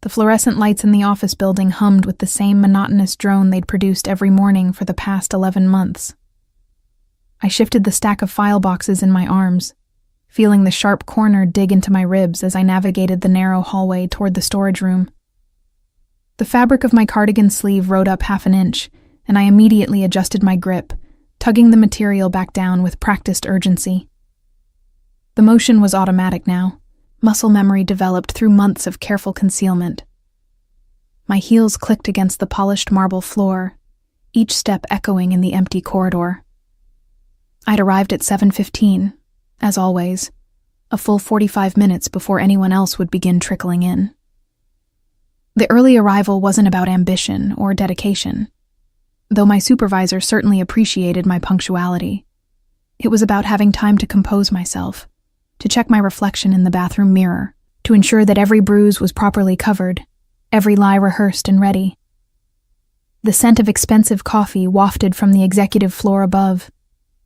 The fluorescent lights in the office building hummed with the same monotonous drone they'd produced every morning for the past 11 months. I shifted the stack of file boxes in my arms, feeling the sharp corner dig into my ribs as I navigated the narrow hallway toward the storage room. The fabric of my cardigan sleeve rode up half an inch, and I immediately adjusted my grip, tugging the material back down with practiced urgency. The motion was automatic now, muscle memory developed through months of careful concealment. My heels clicked against the polished marble floor, each step echoing in the empty corridor. I'd arrived at 7:15, as always, a full 45 minutes before anyone else would begin trickling in. The early arrival wasn't about ambition or dedication, though my supervisor certainly appreciated my punctuality. It was about having time to compose myself, to check my reflection in the bathroom mirror, to ensure that every bruise was properly covered, every lie rehearsed and ready. The scent of expensive coffee wafted from the executive floor above,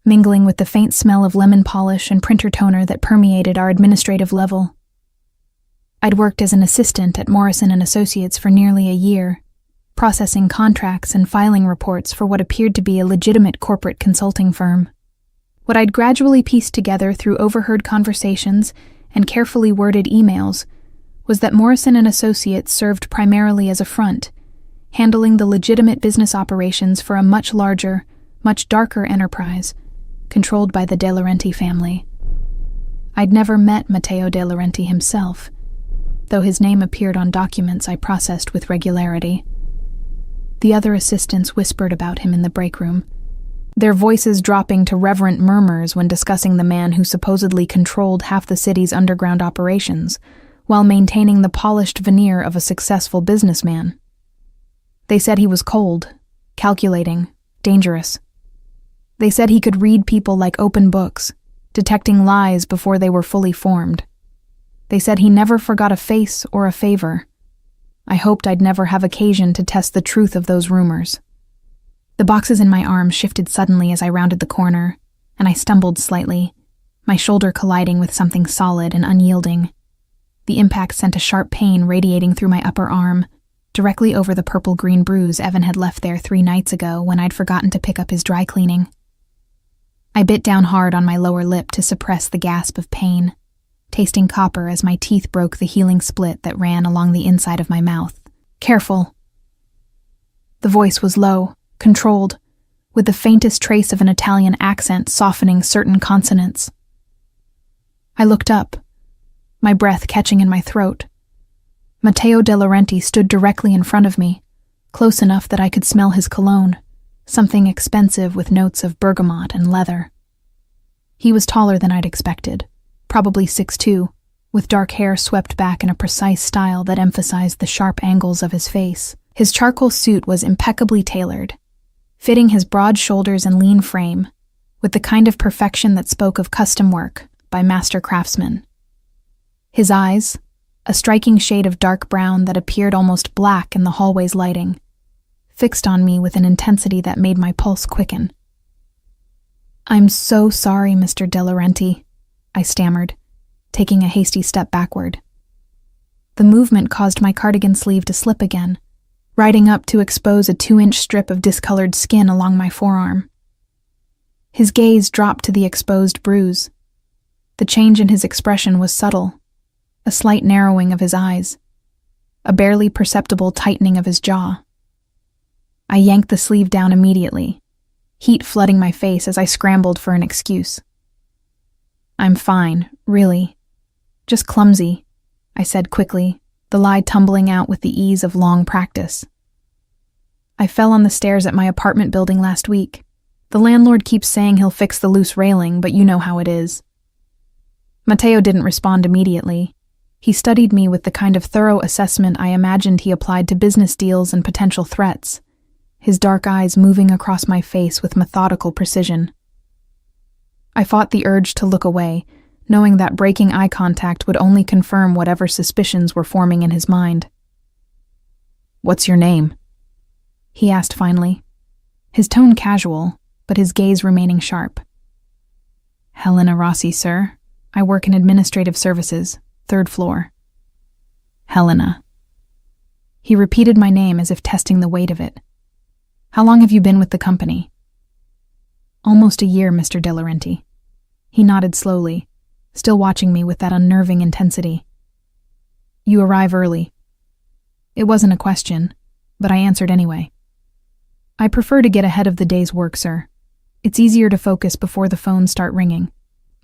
mingling with the faint smell of lemon polish and printer toner that permeated our administrative level. I'd worked as an assistant at Morrison & Associates for nearly a year, processing contracts and filing reports for what appeared to be a legitimate corporate consulting firm. What I'd gradually pieced together through overheard conversations and carefully worded emails was that Morrison & Associates served primarily as a front, handling the legitimate business operations for a much larger, much darker enterprise, controlled by the De Laurenti family. I'd never met Matteo De Laurenti himself, though his name appeared on documents I processed with regularity. The other assistants whispered about him in the break room, their voices dropping to reverent murmurs when discussing the man who supposedly controlled half the city's underground operations, while maintaining the polished veneer of a successful businessman. They said he was cold, calculating, dangerous. They said he could read people like open books, detecting lies before they were fully formed. They said he never forgot a face or a favor. I hoped I'd never have occasion to test the truth of those rumors. The boxes in my arms shifted suddenly as I rounded the corner, and I stumbled slightly, my shoulder colliding with something solid and unyielding. The impact sent a sharp pain radiating through my upper arm, directly over the purple-green bruise Evan had left there 3 nights ago when I'd forgotten to pick up his dry cleaning. I bit down hard on my lower lip to suppress the gasp of pain, tasting copper as my teeth broke the healing split that ran along the inside of my mouth. "Careful." The voice was low, controlled, with the faintest trace of an Italian accent softening certain consonants. I looked up, my breath catching in my throat. Matteo De Laurenti stood directly in front of me, close enough that I could smell his cologne, something expensive with notes of bergamot and leather. He was taller than I'd expected, probably 6'2", with dark hair swept back in a precise style that emphasized the sharp angles of his face. His charcoal suit was impeccably tailored, fitting his broad shoulders and lean frame, with the kind of perfection that spoke of custom work by master craftsmen. His eyes, a striking shade of dark brown that appeared almost black in the hallway's lighting, fixed on me with an intensity that made my pulse quicken. "I'm so sorry, Mr. De Laurenti," I stammered, taking a hasty step backward. The movement caused my cardigan sleeve to slip again, riding up to expose a 2-inch strip of discolored skin along my forearm. His gaze dropped to the exposed bruise. The change in his expression was subtle, a slight narrowing of his eyes, a barely perceptible tightening of his jaw. I yanked the sleeve down immediately, heat flooding my face as I scrambled for an excuse. "I'm fine, really. Just clumsy," I said quickly, the lie tumbling out with the ease of long practice. "I fell on the stairs at my apartment building last week. The landlord keeps saying he'll fix the loose railing, but you know how it is." Matteo didn't respond immediately. He studied me with the kind of thorough assessment I imagined he applied to business deals and potential threats, his dark eyes moving across my face with methodical precision. I fought the urge to look away, knowing that breaking eye contact would only confirm whatever suspicions were forming in his mind. "What's your name?" he asked finally, his tone casual, but his gaze remaining sharp. "Helena Rossi, sir. I work in administrative services, 3rd floor." "Helena." He repeated my name as if testing the weight of it. How long have you been with the company? Almost a year, Mr. De Laurenti. He nodded slowly, still watching me with that unnerving intensity. You arrive early. It wasn't a question, but I answered anyway. I prefer to get ahead of the day's work, sir. It's easier to focus before the phones start ringing.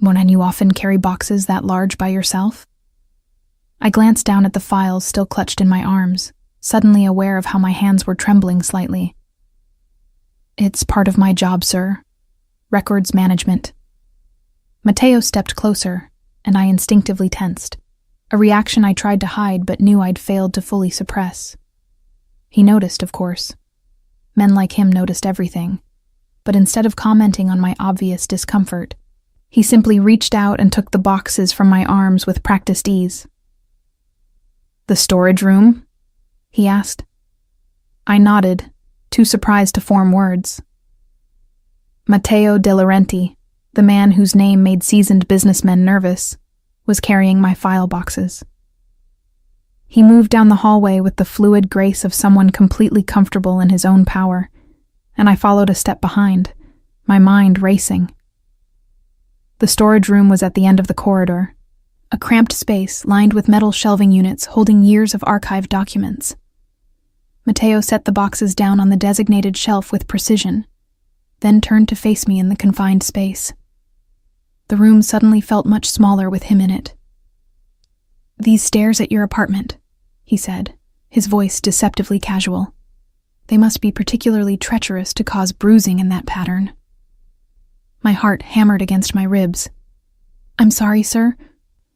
And you often carry boxes that large by yourself? I glanced down at the files still clutched in my arms, suddenly aware of how my hands were trembling slightly. It's part of my job, sir. Records management. Matteo stepped closer, and I instinctively tensed, a reaction I tried to hide but knew I'd failed to fully suppress. He noticed, of course. Men like him noticed everything, but instead of commenting on my obvious discomfort, he simply reached out and took the boxes from my arms with practiced ease. The storage room? He asked. I nodded, too surprised to form words. Matteo De Laurenti, the man whose name made seasoned businessmen nervous, was carrying my file boxes. He moved down the hallway with the fluid grace of someone completely comfortable in his own power, and I followed a step behind, my mind racing. The storage room was at the end of the corridor, a cramped space lined with metal shelving units holding years of archived documents. Matteo set the boxes down on the designated shelf with precision, then turned to face me in the confined space. The room suddenly felt much smaller with him in it. These stairs at your apartment, he said, his voice deceptively casual. They must be particularly treacherous to cause bruising in that pattern. My heart hammered against my ribs. I'm sorry, sir.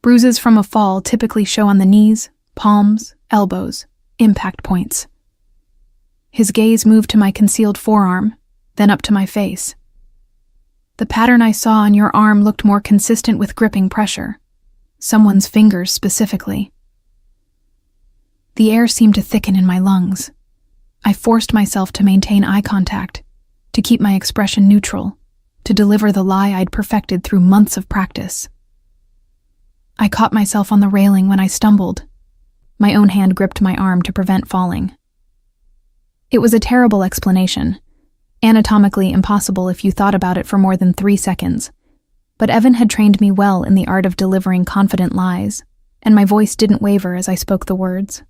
Bruises from a fall typically show on the knees, palms, elbows, impact points. His gaze moved to my concealed forearm, then up to my face. The pattern I saw on your arm looked more consistent with gripping pressure. Someone's fingers specifically. The air seemed to thicken in my lungs. I forced myself to maintain eye contact, to keep my expression neutral, to deliver the lie I'd perfected through months of practice. I caught myself on the railing when I stumbled. My own hand gripped my arm to prevent falling. It was a terrible explanation, anatomically impossible if you thought about it for more than 3 seconds. But Evan had trained me well in the art of delivering confident lies, and my voice didn't waver as I spoke the words.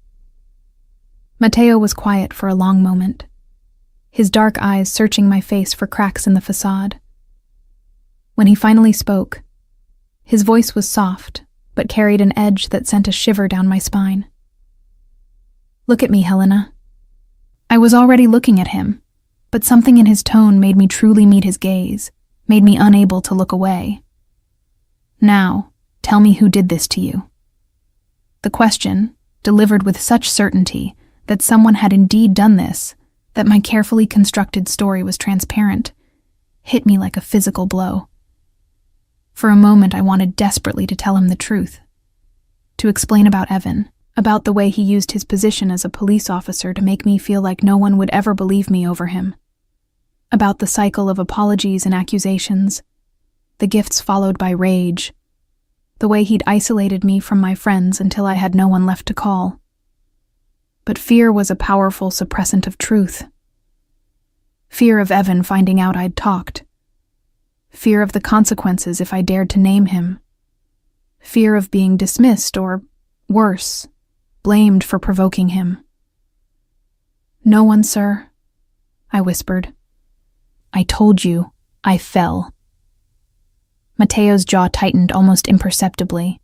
Matteo was quiet for a long moment, his dark eyes searching my face for cracks in the facade. When he finally spoke, his voice was soft, but carried an edge that sent a shiver down my spine. Look at me, Helena. I was already looking at him, but something in his tone made me truly meet his gaze, made me unable to look away. Now, tell me who did this to you. The question, delivered with such certainty that someone had indeed done this, that my carefully constructed story was transparent, hit me like a physical blow. For a moment I wanted desperately to tell him the truth, to explain about Evan, about the way he used his position as a police officer to make me feel like no one would ever believe me over him, about the cycle of apologies and accusations, the gifts followed by rage, the way he'd isolated me from my friends until I had no one left to call. But fear was a powerful suppressant of truth. Fear of Evan finding out I'd talked. Fear of the consequences if I dared to name him. Fear of being dismissed or, worse, blamed for provoking him. No one, sir, I whispered. I told you, I fell. Matteo's jaw tightened almost imperceptibly.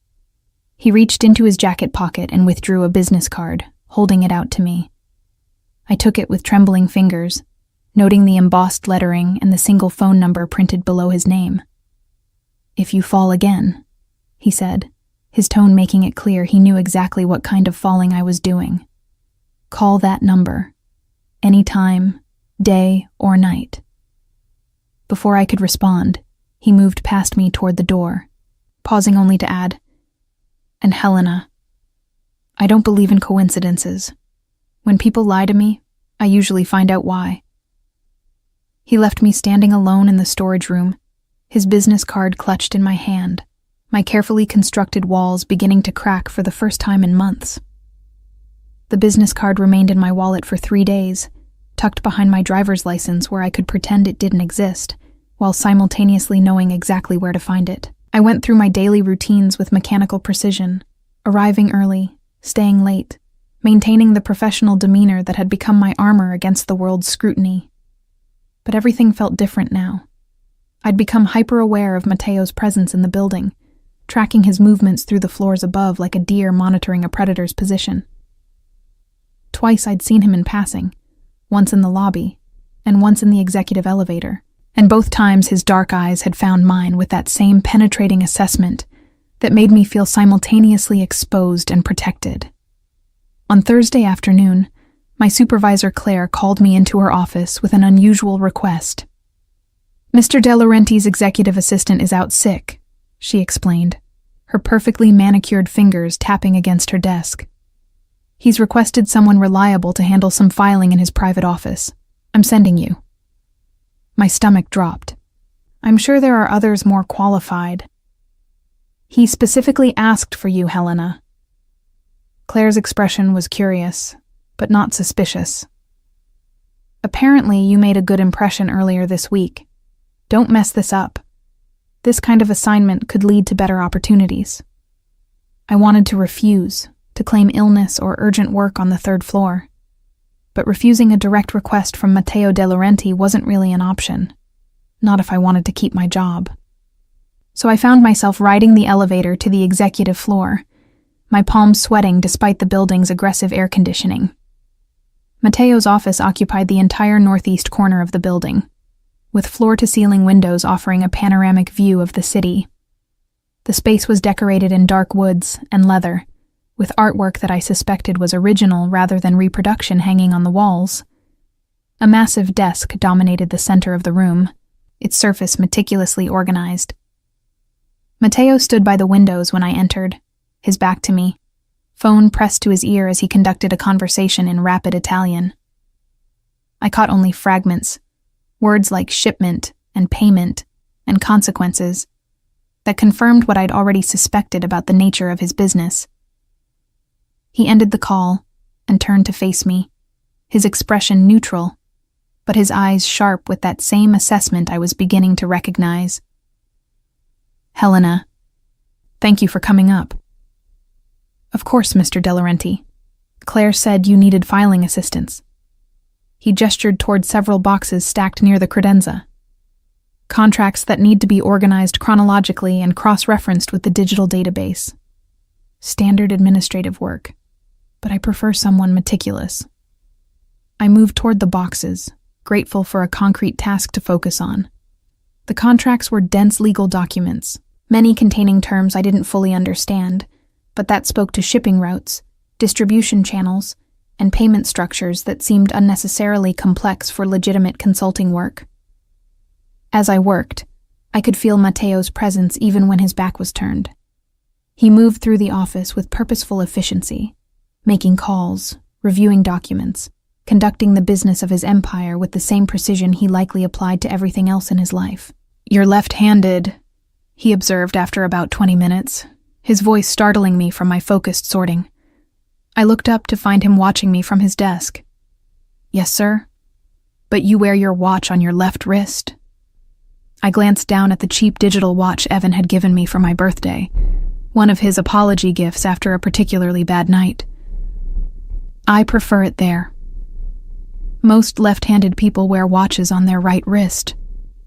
He reached into his jacket pocket and withdrew a business card, holding it out to me. I took it with trembling fingers, noting the embossed lettering and the single phone number printed below his name. If you fall again, he said, his tone making it clear he knew exactly what kind of falling I was doing. Call that number, any time, day or night. Before I could respond, he moved past me toward the door, pausing only to add, and Helena, I don't believe in coincidences. When people lie to me, I usually find out why. He left me standing alone in the storage room, his business card clutched in my hand, my carefully constructed walls beginning to crack for the first time in months. The business card remained in my wallet for 3 days, tucked behind my driver's license where I could pretend it didn't exist, while simultaneously knowing exactly where to find it. I went through my daily routines with mechanical precision, arriving early, staying late, maintaining the professional demeanor that had become my armor against the world's scrutiny. But everything felt different now. I'd become hyper-aware of Mateo's presence in the building, tracking his movements through the floors above like a deer monitoring a predator's position. Twice I'd seen him in passing, once in the lobby, and once in the executive elevator, and both times his dark eyes had found mine with that same penetrating assessment that made me feel simultaneously exposed and protected. On Thursday afternoon, my supervisor Claire called me into her office with an unusual request. "Mr. De Laurenti's executive assistant is out sick," she explained, her perfectly manicured fingers tapping against her desk. "He's requested someone reliable to handle some filing in his private office. I'm sending you." My stomach dropped. "I'm sure there are others more qualified." "He specifically asked for you, Helena." Claire's expression was curious, but not suspicious. "Apparently, you made a good impression earlier this week. Don't mess this up. This kind of assignment could lead to better opportunities." I wanted to refuse, to claim illness or urgent work on the 3rd floor. But refusing a direct request from Matteo De Laurenti wasn't really an option. Not if I wanted to keep my job. So I found myself riding the elevator to the executive floor, my palms sweating despite the building's aggressive air conditioning. Matteo's office occupied the entire northeast corner of the building, with floor-to-ceiling windows offering a panoramic view of the city. The space was decorated in dark woods and leather, with artwork that I suspected was original rather than reproduction hanging on the walls. A massive desk dominated the center of the room, its surface meticulously organized. Matteo stood by the windows when I entered, his back to me, phone pressed to his ear as he conducted a conversation in rapid Italian. I caught only fragments, words like shipment and payment and consequences, that confirmed what I'd already suspected about the nature of his business. He ended the call and turned to face me, his expression neutral, but his eyes sharp with that same assessment I was beginning to recognize. "Helena, thank you for coming up." "Of course, Mr. De Laurenti. Claire said you needed filing assistance." He gestured toward several boxes stacked near the credenza. "Contracts that need to be organized chronologically and cross-referenced with the digital database. Standard administrative work, but I prefer someone meticulous." I moved toward the boxes, grateful for a concrete task to focus on. The contracts were dense legal documents, many containing terms I didn't fully understand, but that spoke to shipping routes, distribution channels, and payment structures that seemed unnecessarily complex for legitimate consulting work. As I worked, I could feel Matteo's presence even when his back was turned. He moved through the office with purposeful efficiency, making calls, reviewing documents, conducting the business of his empire with the same precision he likely applied to everything else in his life. "You're left-handed," he observed after about 20 minutes, his voice startling me from my focused sorting. I looked up to find him watching me from his desk. "Yes, sir? But you wear your watch on your left wrist." I glanced down at the cheap digital watch Evan had given me for my birthday, one of his apology gifts after a particularly bad night. "I prefer it there. Most left-handed people wear watches on their right wrist.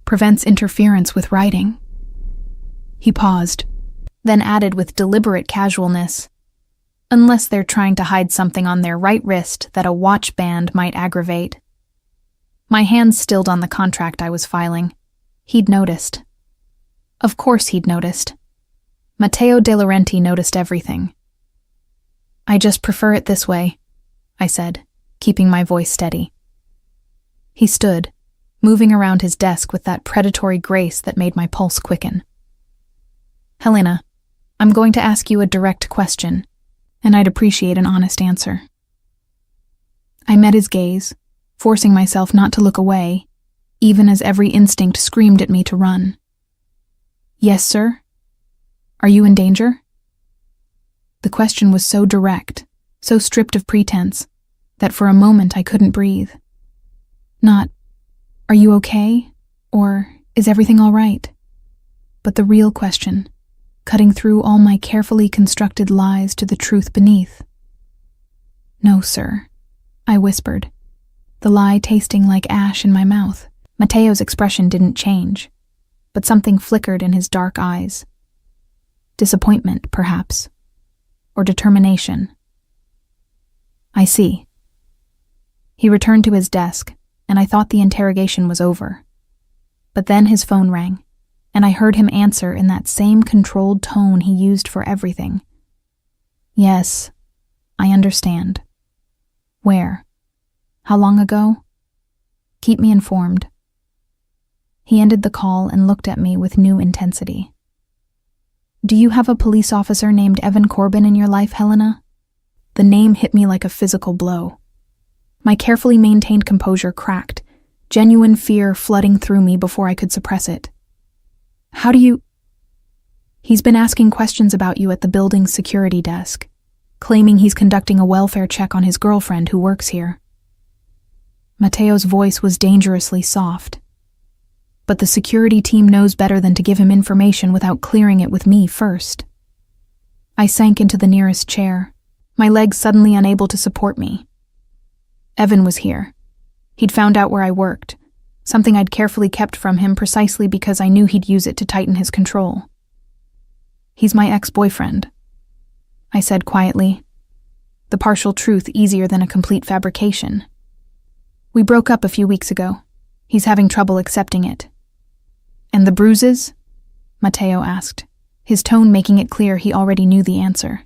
Prevents interference with writing." He paused, then added with deliberate casualness, "Unless they're trying to hide something on their right wrist that a watch band might aggravate." My hands stilled on the contract I was filing. He'd noticed. Of course he'd noticed. Matteo De Laurenti noticed everything. "I just prefer it this way," I said, keeping my voice steady. He stood, moving around his desk with that predatory grace that made my pulse quicken. "Helena, I'm going to ask you a direct question, and I'd appreciate an honest answer." I met his gaze, forcing myself not to look away, even as every instinct screamed at me to run. "Yes, sir? Are you in danger?" The question was so direct, so stripped of pretense that for a moment I couldn't breathe. Not, "Are you okay?" or "Is everything all right?" but the real question, cutting through all my carefully constructed lies to the truth beneath. "No, sir," I whispered, the lie tasting like ash in my mouth. Mateo's expression didn't change, but something flickered in his dark eyes. Disappointment, perhaps, or determination. "I see." He returned to his desk, and I thought the interrogation was over. But then his phone rang, and I heard him answer in that same controlled tone he used for everything. "Yes, I understand." "Where? How long ago?" "Keep me informed." He ended the call and looked at me with new intensity. "Do you have a police officer named Evan Corbin in your life, Helena?" The name hit me like a physical blow. My carefully maintained composure cracked, genuine fear flooding through me before I could suppress it. "How do you—" "He's been asking questions about you at the building's security desk, claiming he's conducting a welfare check on his girlfriend who works here." Mateo's voice was dangerously soft. "But the security team knows better than to give him information without clearing it with me first." I sank into the nearest chair, my legs suddenly unable to support me. Evan was here. He'd found out where I worked, something I'd carefully kept from him precisely because I knew he'd use it to tighten his control. "He's my ex-boyfriend," I said quietly, the partial truth easier than a complete fabrication. "We broke up a few weeks ago. He's having trouble accepting it." "And the bruises?" Mateo asked, his tone making it clear he already knew the answer.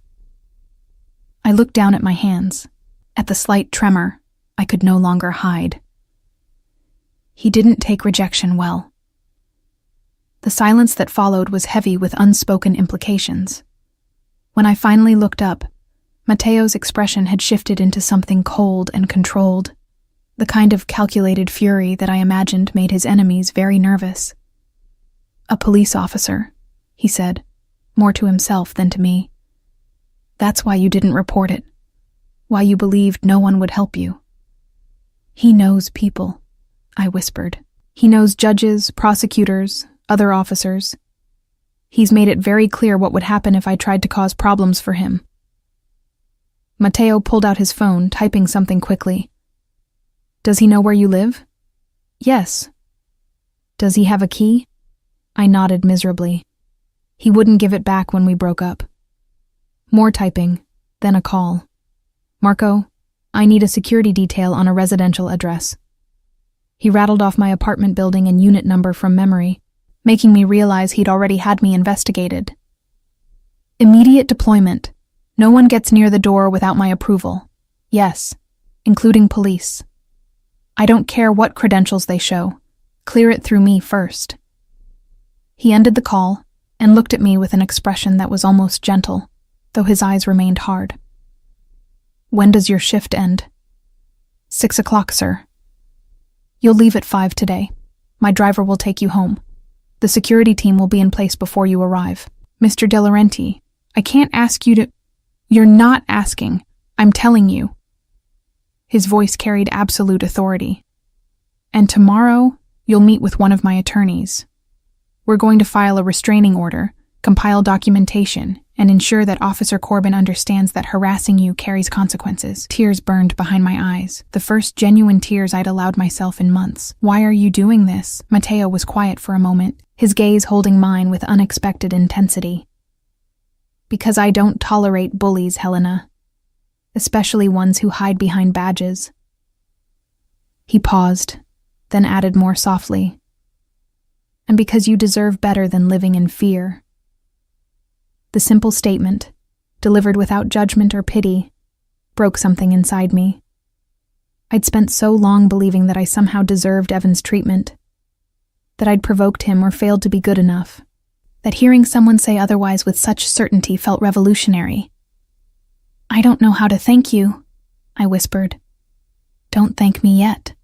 I looked down at my hands, at the slight tremor I could no longer hide. He didn't take rejection well. The silence that followed was heavy with unspoken implications. When I finally looked up, Mateo's expression had shifted into something cold and controlled, the kind of calculated fury that I imagined made his enemies very nervous. "A police officer," he said, more to himself than to me. "That's why you didn't report it. Why you believed no one would help you." "He knows people," I whispered. "He knows judges, prosecutors, other officers. He's made it very clear what would happen if I tried to cause problems for him." Mateo pulled out his phone, typing something quickly. "Does he know where you live?" "Yes." "Does he have a key?" I nodded miserably. He wouldn't give it back when we broke up. More typing, then a call. "Marco, I need a security detail on a residential address." He rattled off my apartment building and unit number from memory, making me realize he'd already had me investigated. "Immediate deployment. No one gets near the door without my approval. Yes, including police. I don't care what credentials they show. Clear it through me first." He ended the call and looked at me with an expression that was almost gentle, though his eyes remained hard. "When does your shift end?" 6 o'clock, sir." "You'll leave at 5 today. My driver will take you home. The security team will be in place before you arrive." "Mr. De Laurenti, I can't ask you to—" "You're not asking. I'm telling you." His voice carried absolute authority. "And tomorrow, you'll meet with one of my attorneys. We're going to file a restraining order, compile documentation, and ensure that Officer Corbin understands that harassing you carries consequences." Tears burned behind my eyes, the first genuine tears I'd allowed myself in months. "Why are you doing this?" Mateo was quiet for a moment, his gaze holding mine with unexpected intensity. "Because I don't tolerate bullies, Helena. Especially ones who hide behind badges." He paused, then added more softly, "And because you deserve better than living in fear." The simple statement, delivered without judgment or pity, broke something inside me. I'd spent so long believing that I somehow deserved Evan's treatment, that I'd provoked him or failed to be good enough, that hearing someone say otherwise with such certainty felt revolutionary. "I don't know how to thank you," I whispered. "Don't thank me yet,"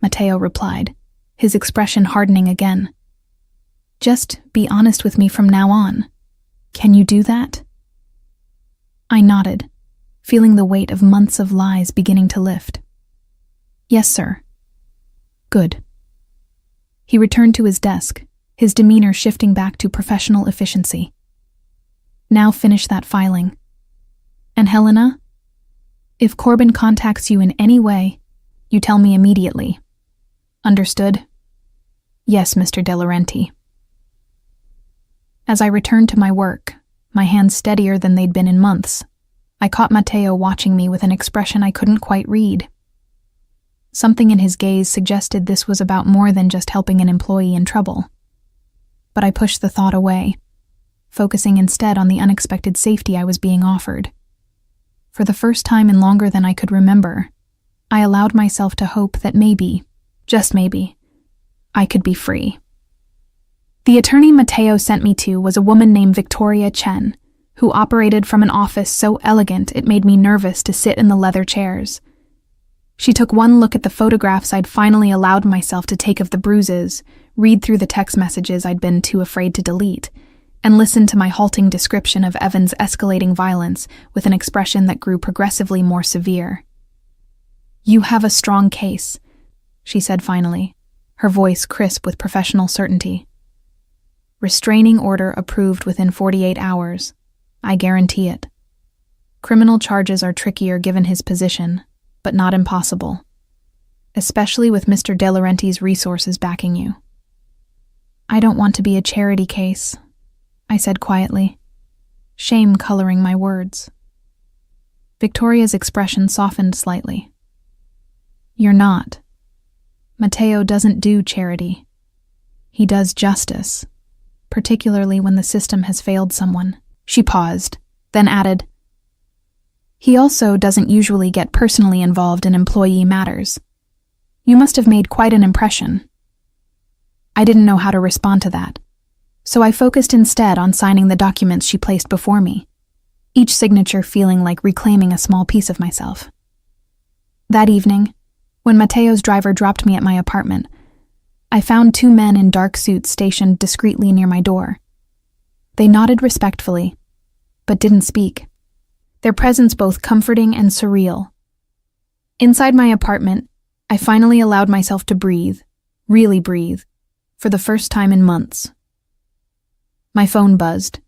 Mateo replied, his expression hardening again. "Just be honest with me from now on. Can you do that?" I nodded, feeling the weight of months of lies beginning to lift. "Yes, sir." "Good." He returned to his desk, his demeanor shifting back to professional efficiency. "Now finish that filing. And Helena, if Corbin contacts you in any way, you tell me immediately. Understood?" "Yes, Mr. De Laurenti." As I returned to my work, my hands steadier than they'd been in months, I caught Matteo watching me with an expression I couldn't quite read. Something in his gaze suggested this was about more than just helping an employee in trouble. But I pushed the thought away, focusing instead on the unexpected safety I was being offered. For the first time in longer than I could remember, I allowed myself to hope that maybe, just maybe, I could be free. The attorney Matteo sent me to was a woman named Victoria Chen, who operated from an office so elegant it made me nervous to sit in the leather chairs. She took one look at the photographs I'd finally allowed myself to take of the bruises, read through the text messages I'd been too afraid to delete, and listened to my halting description of Evan's escalating violence with an expression that grew progressively more severe. "You have a strong case," she said finally, her voice crisp with professional certainty. "Restraining order approved within 48 hours. I guarantee it. Criminal charges are trickier given his position, but not impossible, especially with Mr. De Laurenti's resources backing you." "I don't want to be a charity case," I said quietly, shame coloring my words. Victoria's expression softened slightly. "You're not. Matteo doesn't do charity. He does justice, particularly when the system has failed someone." She paused, then added, "He also doesn't usually get personally involved in employee matters. You must have made quite an impression." I didn't know how to respond to that, so I focused instead on signing the documents she placed before me, each signature feeling like reclaiming a small piece of myself. That evening, when Matteo's driver dropped me at my apartment, I found two men in dark suits stationed discreetly near my door. They nodded respectfully, but didn't speak, their presence both comforting and surreal. Inside my apartment, I finally allowed myself to breathe, really breathe, for the first time in months. My phone buzzed.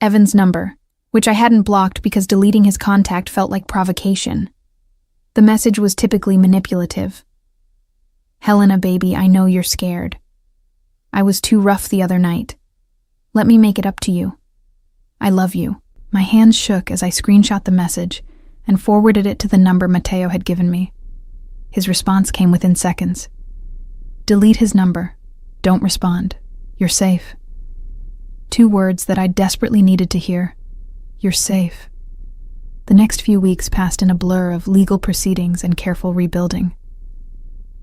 Evan's number, which I hadn't blocked because deleting his contact felt like provocation. The message was typically manipulative. "Helena, baby, I know you're scared. I was too rough the other night. Let me make it up to you. I love you." My hands shook as I screenshot the message and forwarded it to the number Matteo had given me. His response came within seconds. "Delete his number. Don't respond. You're safe." Two words that I desperately needed to hear. You're safe. The next few weeks passed in a blur of legal proceedings and careful rebuilding.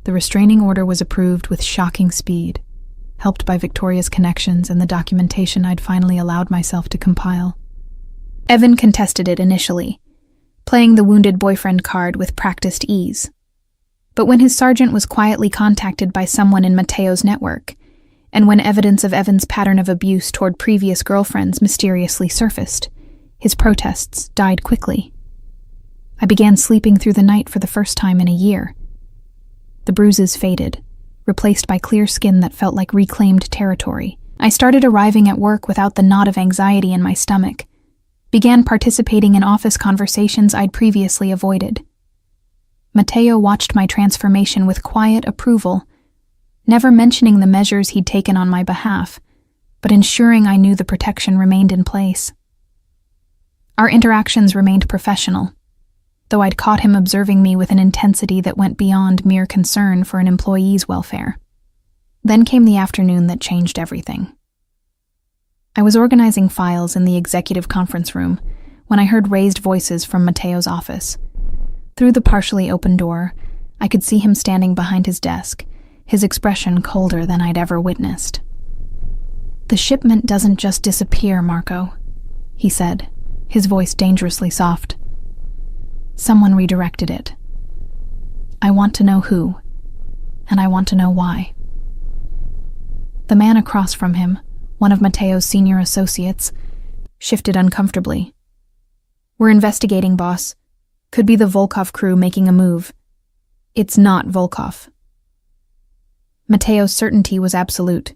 The restraining order was approved with shocking speed, helped by Victoria's connections and the documentation I'd finally allowed myself to compile. Evan contested it initially, playing the wounded boyfriend card with practiced ease. But when his sergeant was quietly contacted by someone in Matteo's network, and when evidence of Evan's pattern of abuse toward previous girlfriends mysteriously surfaced, his protests died quickly. I began sleeping through the night for the first time in a year. The bruises faded, replaced by clear skin that felt like reclaimed territory. I started arriving at work without the knot of anxiety in my stomach, began participating in office conversations I'd previously avoided. Matteo watched my transformation with quiet approval, never mentioning the measures he'd taken on my behalf, but ensuring I knew the protection remained in place. Our interactions remained professional, though I'd caught him observing me with an intensity that went beyond mere concern for an employee's welfare. Then came the afternoon that changed everything. I was organizing files in the executive conference room when I heard raised voices from Matteo's office. Through the partially open door, I could see him standing behind his desk, his expression colder than I'd ever witnessed. "The shipment doesn't just disappear, Marco," he said, his voice dangerously soft. "Someone redirected it. I want to know who, and I want to know why." The man across from him, one of Matteo's senior associates, shifted uncomfortably. We're investigating, boss. Could be the Volkov crew making a move. It's not Volkov. Mateo's certainty was absolute.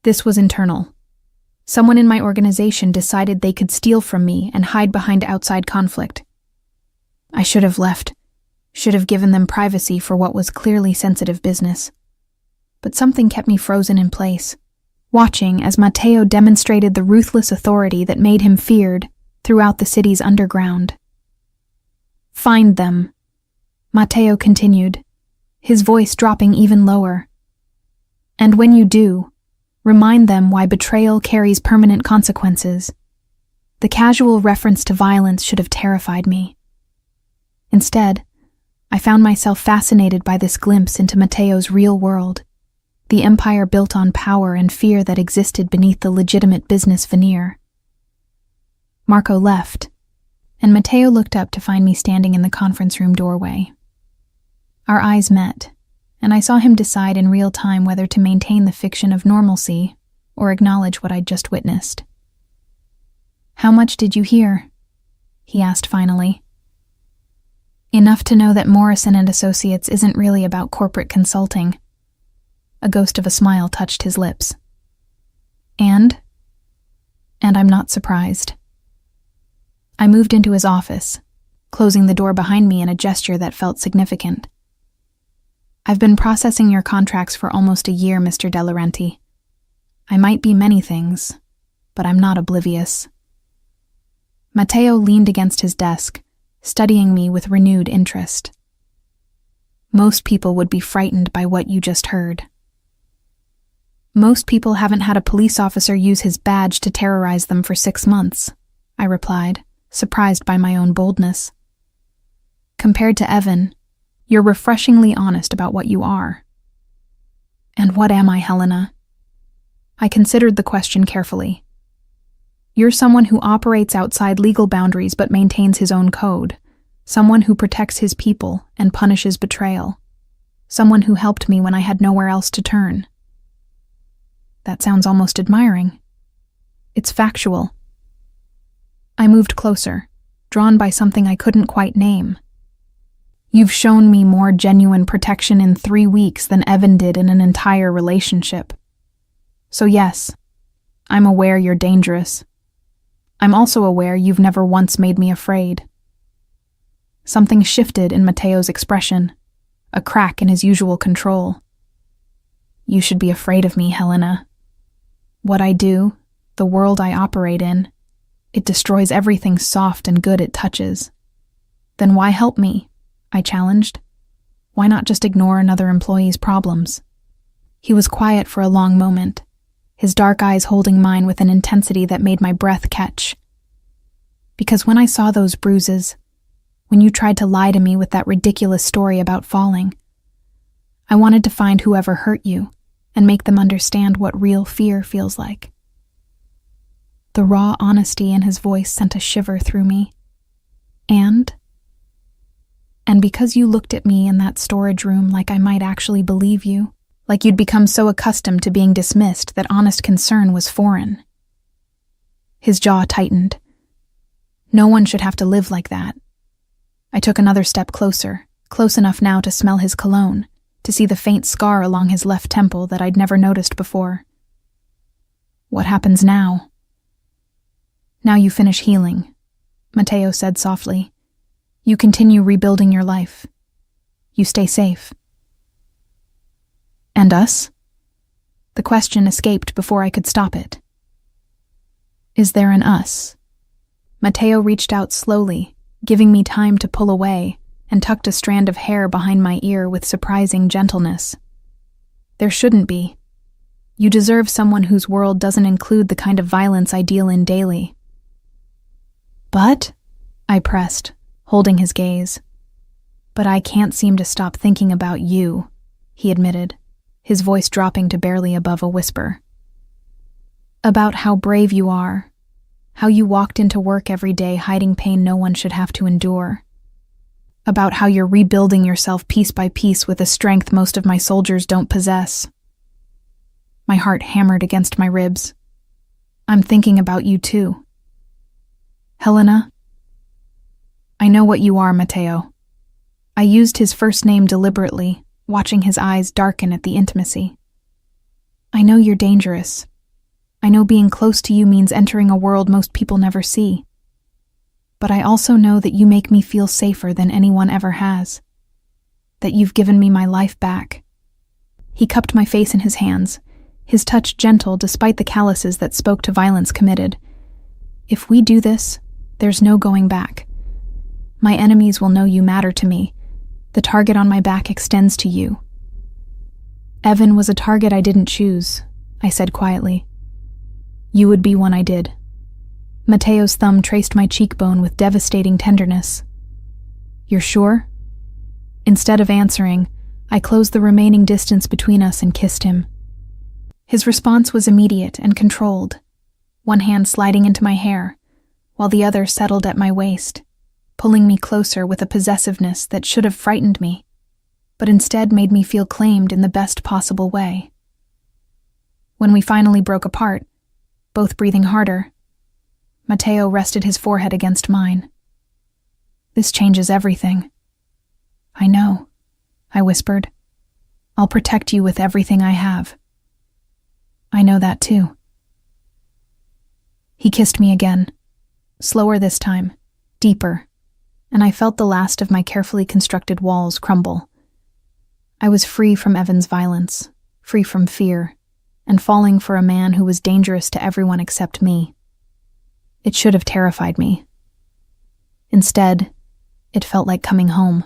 This was internal. Someone in my organization decided they could steal from me and hide behind outside conflict. I should have left. Should have given them privacy for what was clearly sensitive business. But something kept me frozen in place, watching as Mateo demonstrated the ruthless authority that made him feared throughout the city's underground. Find them, Mateo continued, his voice dropping even lower. And when you do, remind them why betrayal carries permanent consequences. The casual reference to violence should have terrified me. Instead, I found myself fascinated by this glimpse into Mateo's real world, the empire built on power and fear that existed beneath the legitimate business veneer. Marco left, and Mateo looked up to find me standing in the conference room doorway. Our eyes met, and I saw him decide in real time whether to maintain the fiction of normalcy or acknowledge what I'd just witnessed. "How much did you hear?" he asked finally. "Enough to know that Morrison and Associates isn't really about corporate consulting." A ghost of a smile touched his lips. And I'm not surprised. I moved into his office, closing the door behind me in a gesture that felt significant. "I've been processing your contracts for almost a year, Mr. De Laurenti. I might be many things, but I'm not oblivious." Mateo leaned against his desk, studying me with renewed interest. "Most people would be frightened by what you just heard." "Most people haven't had a police officer use his badge to terrorize them for 6 months, I replied, surprised by my own boldness. "Compared to Evan, you're refreshingly honest about what you are." "And what am I, Helena?" I considered the question carefully. "You're someone who operates outside legal boundaries but maintains his own code, someone who protects his people and punishes betrayal, someone who helped me when I had nowhere else to turn." That sounds almost admiring. It's factual. I moved closer, drawn by something I couldn't quite name. "You've shown me more genuine protection in 3 weeks than Evan did in an entire relationship. So yes, I'm aware you're dangerous. I'm also aware you've never once made me afraid." Something shifted in Mateo's expression, a crack in his usual control. "You should be afraid of me, Helena. What I do, the world I operate in, it destroys everything soft and good it touches. Then why help me?" I challenged. "Why not just ignore another employee's problems?" He was quiet for a long moment, his dark eyes holding mine with an intensity that made my breath catch. "Because when I saw those bruises, when you tried to lie to me with that ridiculous story about falling, I wanted to find whoever hurt you and make them understand what real fear feels like." The raw honesty in his voice sent a shiver through me. And because you looked at me in that storage room like I might actually believe you, like you'd become so accustomed to being dismissed that honest concern was foreign." His jaw tightened. No one should have to live like that. I took another step closer, close enough now to smell his cologne, to see the faint scar along his left temple that I'd never noticed before. "What happens now?" "Now you finish healing," Mateo said softly. "You continue rebuilding your life. You stay safe." "And us?" The question escaped before I could stop it. "Is there an us?" Mateo reached out slowly, giving me time to pull away, and tucked a strand of hair behind my ear with surprising gentleness. "There shouldn't be. You deserve someone whose world doesn't include the kind of violence I deal in daily." "But," I pressed, holding his gaze. "But I can't seem to stop thinking about you," he admitted, his voice dropping to barely above a whisper. "About how brave you are, how you walked into work every day hiding pain no one should have to endure. About how you're rebuilding yourself piece by piece with a strength most of my soldiers don't possess." My heart hammered against my ribs. "I'm thinking about you too." "Helena, I know what you are, Matteo. I used his first name deliberately, watching his eyes darken at the intimacy. I know you're dangerous. I know being close to you means entering a world most people never see. But I also know that you make me feel safer than anyone ever has. That you've given me my life back. He cupped my face in his hands, his touch gentle despite the calluses that spoke to violence committed. If we do this, there's no going back. My enemies will know you matter to me. The target on my back extends to you. Evan was a target I didn't choose, I said quietly. You would be one I did. Matteo's thumb traced my cheekbone with devastating tenderness. You're sure? Instead of answering, I closed the remaining distance between us and kissed him. His response was immediate and controlled, one hand sliding into my hair, while the other settled at my waist, pulling me closer with a possessiveness that should have frightened me, but instead made me feel claimed in the best possible way. When we finally broke apart, both breathing harder, Matteo rested his forehead against mine. This changes everything. I know, I whispered. I'll protect you with everything I have. I know that too. He kissed me again, slower this time, deeper, and I felt the last of my carefully constructed walls crumble. I was free from Evan's violence, free from fear, and falling for a man who was dangerous to everyone except me. It should have terrified me. Instead, it felt like coming home.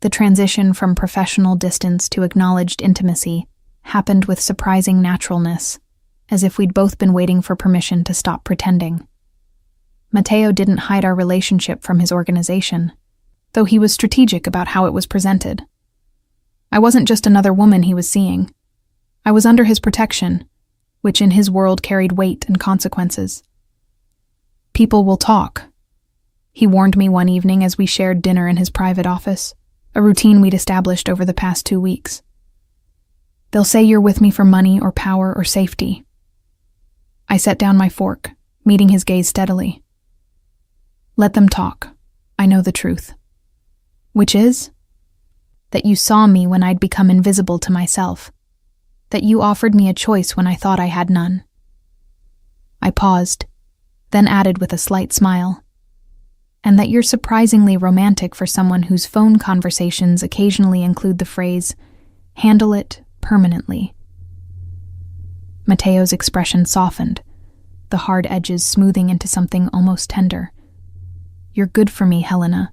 The transition from professional distance to acknowledged intimacy happened with surprising naturalness, as if we'd both been waiting for permission to stop pretending. Matteo didn't hide our relationship from his organization, though he was strategic about how it was presented. I wasn't just another woman he was seeing. I was under his protection, which in his world carried weight and consequences. People will talk, he warned me one evening as we shared dinner in his private office, a routine we'd established over the past 2 weeks. They'll say you're with me for money or power or safety. I set down my fork, meeting his gaze steadily. Let them talk. I know the truth. Which is? That you saw me when I'd become invisible to myself. That you offered me a choice when I thought I had none. I paused, then added with a slight smile. And that you're surprisingly romantic for someone whose phone conversations occasionally include the phrase, handle it permanently. Matteo's expression softened, the hard edges smoothing into something almost tender. You're good for me, Helena.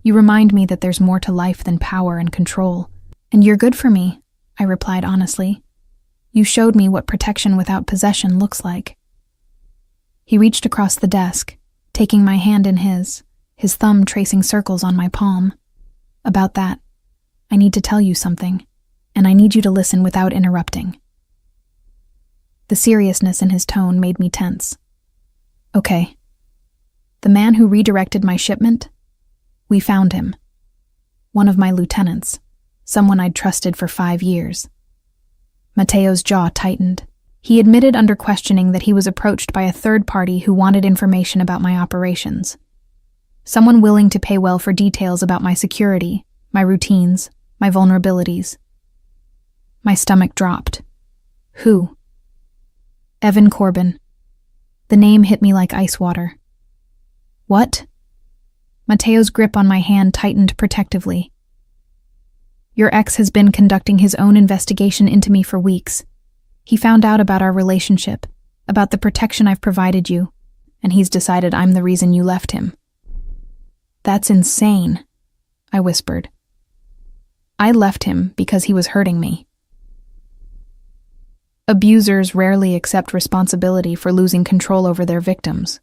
You remind me that there's more to life than power and control. And you're good for me, I replied honestly. You showed me what protection without possession looks like. He reached across the desk, taking my hand in his thumb tracing circles on my palm. About that, I need to tell you something, and I need you to listen without interrupting. The seriousness in his tone made me tense. Okay. The man who redirected my shipment? We found him. One of my lieutenants, someone I'd trusted for 5 years. Matteo's jaw tightened. He admitted under questioning that he was approached by a third party who wanted information about my operations. Someone willing to pay well for details about my security, my routines, my vulnerabilities. My stomach dropped. Who? Evan Corbin. The name hit me like ice water. What? Matteo's grip on my hand tightened protectively. Your ex has been conducting his own investigation into me for weeks. He found out about our relationship, about the protection I've provided you, and he's decided I'm the reason you left him. That's insane, I whispered. I left him because he was hurting me. Abusers rarely accept responsibility for losing control over their victims,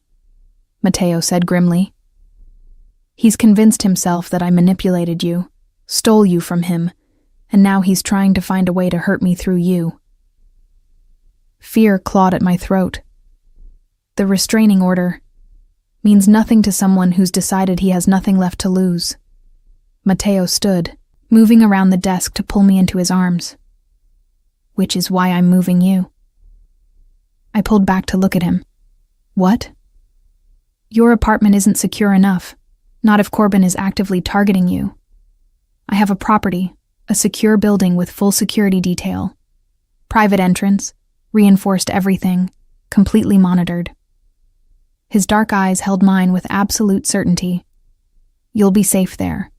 Matteo said grimly. He's convinced himself that I manipulated you, stole you from him, and now he's trying to find a way to hurt me through you. Fear clawed at my throat. The restraining order means nothing to someone who's decided he has nothing left to lose. Matteo stood, moving around the desk to pull me into his arms. Which is why I'm moving you. I pulled back to look at him. What? Your apartment isn't secure enough. Not if Corbin is actively targeting you. I have a property, a secure building with full security detail. Private entrance, reinforced everything, completely monitored. His dark eyes held mine with absolute certainty. You'll be safe there.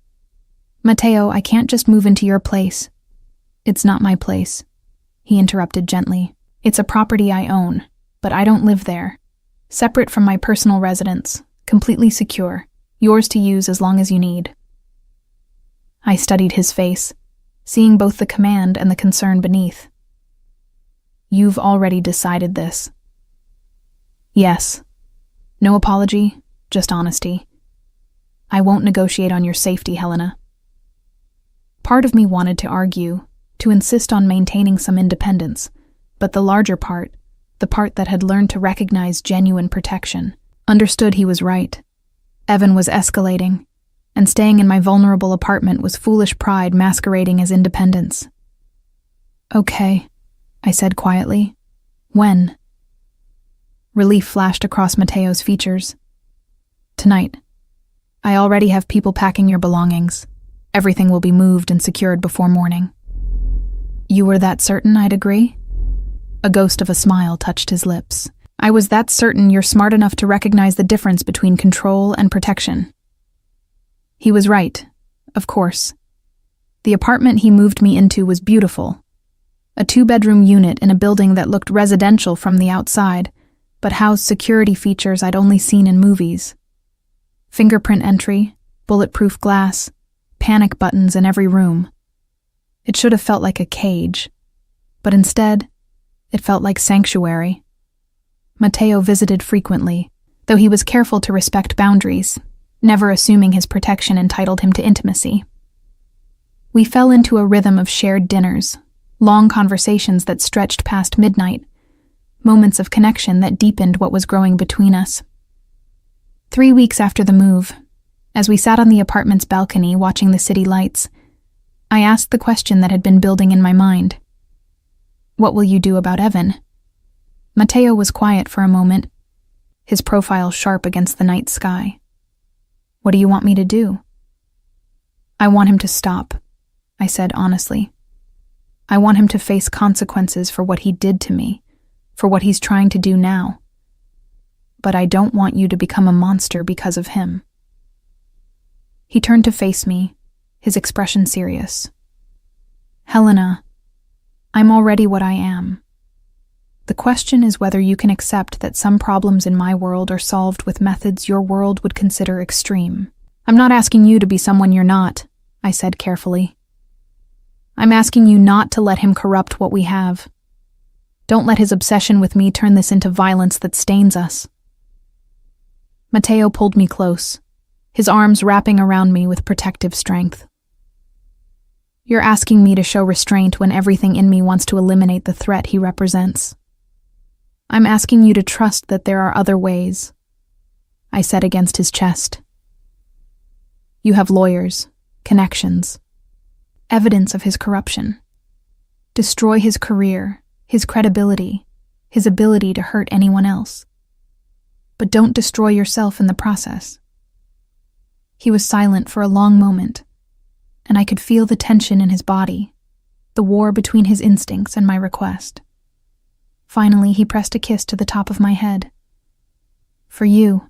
Matteo, I can't just move into your place. It's not my place, he interrupted gently. It's a property I own, but I don't live there. Separate from my personal residence, completely secure, yours to use as long as you need. I studied his face, seeing both the command and the concern beneath. You've already decided this. Yes. No apology, just honesty. I won't negotiate on your safety, Helena. Part of me wanted to argue, to insist on maintaining some independence, but the larger part, the part that had learned to recognize genuine protection, understood he was right. Evan was escalating, and staying in my vulnerable apartment was foolish pride masquerading as independence. Okay, I said quietly. When? Relief flashed across Matteo's features. Tonight. I already have people packing your belongings. Everything will be moved and secured before morning. You were that certain I'd agree? A ghost of a smile touched his lips. I was that certain you're smart enough to recognize the difference between control and protection. He was right, of course. The apartment he moved me into was beautiful. A 2-bedroom unit in a building that looked residential from the outside, but housed security features I'd only seen in movies. Fingerprint entry, bulletproof glass, panic buttons in every room. It should have felt like a cage, but instead, it felt like sanctuary. Matteo visited frequently, though he was careful to respect boundaries, never assuming his protection entitled him to intimacy. We fell into a rhythm of shared dinners, long conversations that stretched past midnight, moments of connection that deepened what was growing between us. 3 weeks after the move, as we sat on the apartment's balcony watching the city lights, I asked the question that had been building in my mind. What will you do about Evan? Matteo was quiet for a moment, his profile sharp against the night sky. What do you want me to do? I want him to stop, I said honestly. I want him to face consequences for what he did to me, for what he's trying to do now. But I don't want you to become a monster because of him. He turned to face me, his expression serious. Helena, I'm already what I am. The question is whether you can accept that some problems in my world are solved with methods your world would consider extreme. I'm not asking you to be someone you're not, I said carefully. I'm asking you not to let him corrupt what we have. Don't let his obsession with me turn this into violence that stains us. Matteo pulled me close, his arms wrapping around me with protective strength. You're asking me to show restraint when everything in me wants to eliminate the threat he represents. I'm asking you to trust that there are other ways, I said against his chest. You have lawyers, connections, evidence of his corruption. Destroy his career, his credibility, his ability to hurt anyone else. But don't destroy yourself in the process. He was silent for a long moment, and I could feel the tension in his body, the war between his instincts and my request. Finally, he pressed a kiss to the top of my head. For you,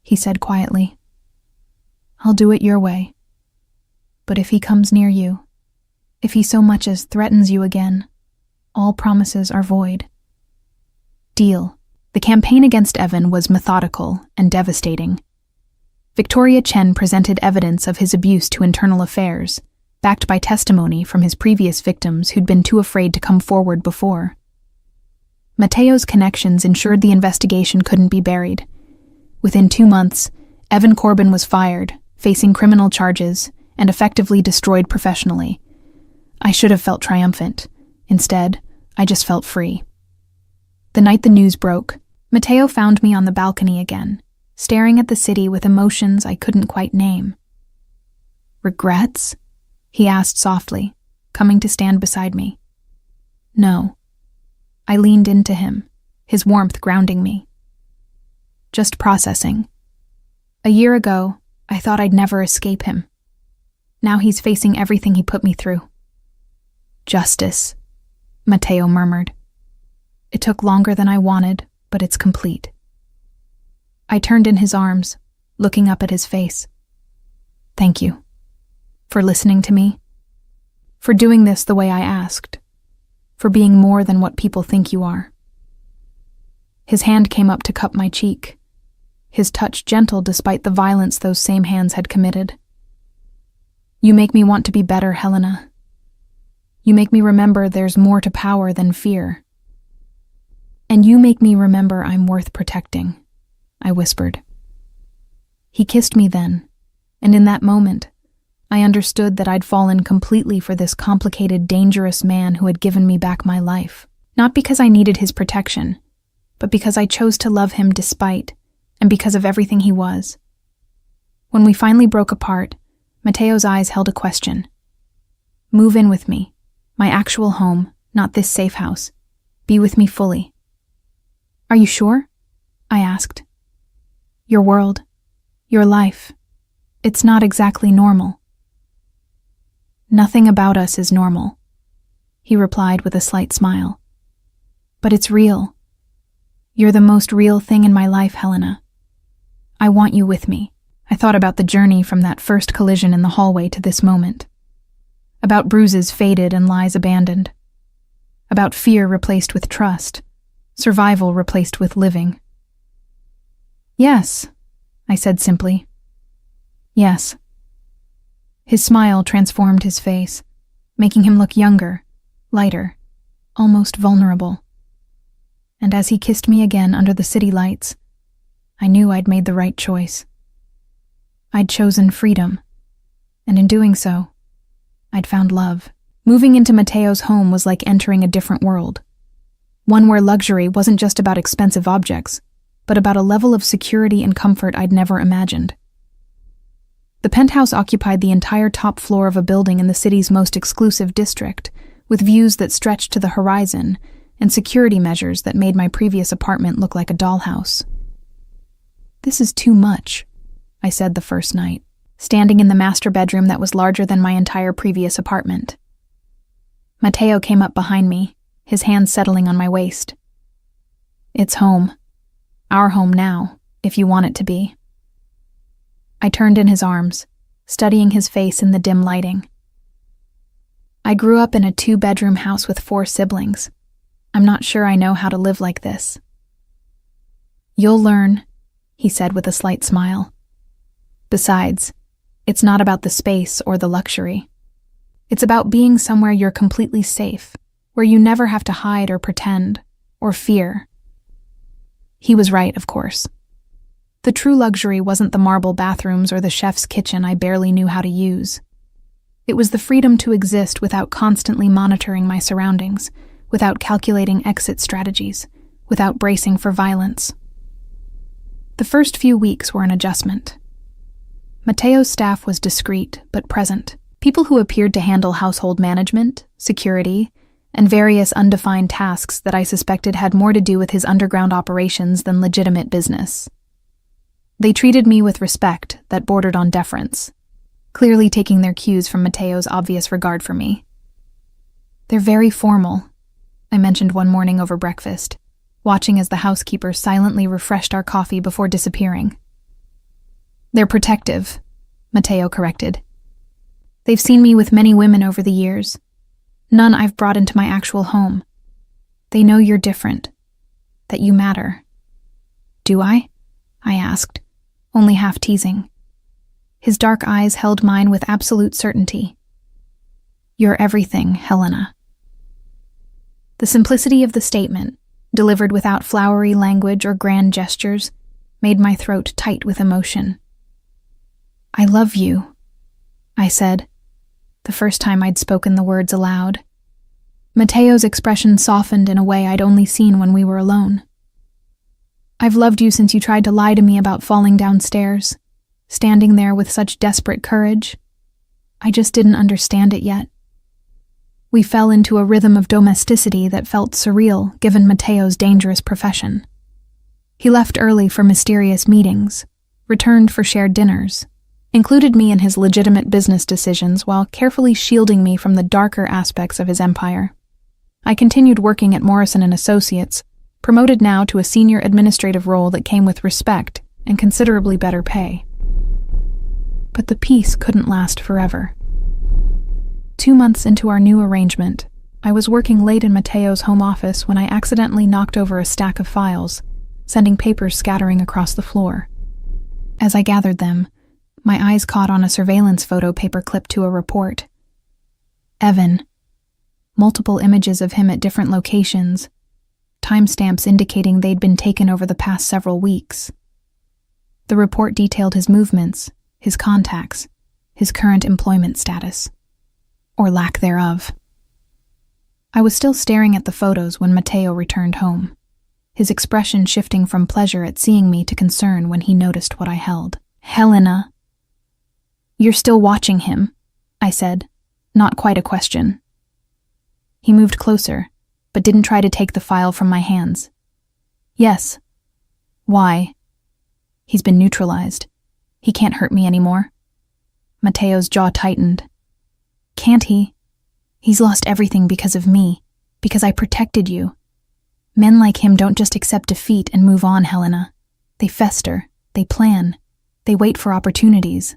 he said quietly. I'll do it your way. But if he comes near you, if he so much as threatens you again, all promises are void. Deal. The campaign against Evan was methodical and devastating. Victoria Chen presented evidence of his abuse to internal affairs, backed by testimony from his previous victims who'd been too afraid to come forward before. Matteo's connections ensured the investigation couldn't be buried. Within 2 months, Evan Corbin was fired, facing criminal charges, and effectively destroyed professionally. I should have felt triumphant. Instead, I just felt free. The night the news broke, Matteo found me on the balcony again, staring at the city with emotions I couldn't quite name. Regrets? He asked softly, coming to stand beside me. No. I leaned into him, his warmth grounding me. Just processing. A year ago, I thought I'd never escape him. Now he's facing everything he put me through. Justice, Matteo murmured. It took longer than I wanted, but it's complete. I turned in his arms, looking up at his face. Thank you. For listening to me. For doing this the way I asked. For being more than what people think you are. His hand came up to cup my cheek, his touch gentle despite the violence those same hands had committed. You make me want to be better, Helena. You make me remember there's more to power than fear. And you make me remember I'm worth protecting, I whispered. He kissed me then, and in that moment, I understood that I'd fallen completely for this complicated, dangerous man who had given me back my life. Not because I needed his protection, but because I chose to love him despite, and because of everything he was. When we finally broke apart, Matteo's eyes held a question. Move in with me, my actual home, not this safe house. Be with me fully. Are you sure? I asked. Your world, your life, it's not exactly normal. Nothing about us is normal, he replied with a slight smile. But it's real. You're the most real thing in my life, Helena. I want you with me. I thought about the journey from that first collision in the hallway to this moment. About bruises faded and lies abandoned. About fear replaced with trust. Survival replaced with living. Yes, I said simply. Yes. His smile transformed his face, making him look younger, lighter, almost vulnerable. And as he kissed me again under the city lights, I knew I'd made the right choice. I'd chosen freedom, and in doing so, I'd found love. Moving into Matteo's home was like entering a different world. One where luxury wasn't just about expensive objects, but about a level of security and comfort I'd never imagined. The penthouse occupied the entire top floor of a building in the city's most exclusive district, with views that stretched to the horizon and security measures that made my previous apartment look like a dollhouse. This is too much, I said the first night, standing in the master bedroom that was larger than my entire previous apartment. Matteo came up behind me, his hand settling on my waist. It's home. Our home now, if you want it to be. I turned in his arms, studying his face in the dim lighting. I grew up in a 2-bedroom house with 4 siblings. I'm not sure I know how to live like this. You'll learn, he said with a slight smile. Besides, it's not about the space or the luxury. It's about being somewhere you're completely safe, where you never have to hide or pretend, or fear. He was right, of course. The true luxury wasn't the marble bathrooms or the chef's kitchen I barely knew how to use. It was the freedom to exist without constantly monitoring my surroundings, without calculating exit strategies, without bracing for violence. The first few weeks were an adjustment. Matteo's staff was discreet but present, people who appeared to handle household management, security, and various undefined tasks that I suspected had more to do with his underground operations than legitimate business. They treated me with respect that bordered on deference, clearly taking their cues from Matteo's obvious regard for me. They're very formal, I mentioned one morning over breakfast, watching as the housekeeper silently refreshed our coffee before disappearing. They're protective, Matteo corrected. They've seen me with many women over the years, none I've brought into my actual home. They know you're different, that you matter. Do I? I asked, only half teasing. His dark eyes held mine with absolute certainty. You're everything, Helena. The simplicity of the statement, delivered without flowery language or grand gestures, made my throat tight with emotion. I love you, I said, the first time I'd spoken the words aloud. Matteo's expression softened in a way I'd only seen when we were alone. I've loved you since you tried to lie to me about falling downstairs, standing there with such desperate courage. I just didn't understand it yet. We fell into a rhythm of domesticity that felt surreal given Matteo's dangerous profession. He left early for mysterious meetings, returned for shared dinners, included me in his legitimate business decisions while carefully shielding me from the darker aspects of his empire. I continued working at Morrison & Associates, promoted now to a senior administrative role that came with respect and considerably better pay. But the peace couldn't last forever. 2 months into our new arrangement, I was working late in Mateo's home office when I accidentally knocked over a stack of files, sending papers scattering across the floor. As I gathered them, my eyes caught on a surveillance photo paper clipped to a report. Evan. Multiple images of him at different locations, timestamps indicating they'd been taken over the past several weeks. The report detailed his movements, his contacts, his current employment status, or lack thereof. I was still staring at the photos when Mateo returned home, his expression shifting from pleasure at seeing me to concern when he noticed what I held. "Helena." "You're still watching him," I said, not quite a question. He moved closer, but didn't try to take the file from my hands. "Yes." "Why?" "He's been neutralized. He can't hurt me anymore." Mateo's jaw tightened. "Can't he? He's lost everything because of me, because I protected you. Men like him don't just accept defeat and move on, Helena. They fester, they plan, they wait for opportunities."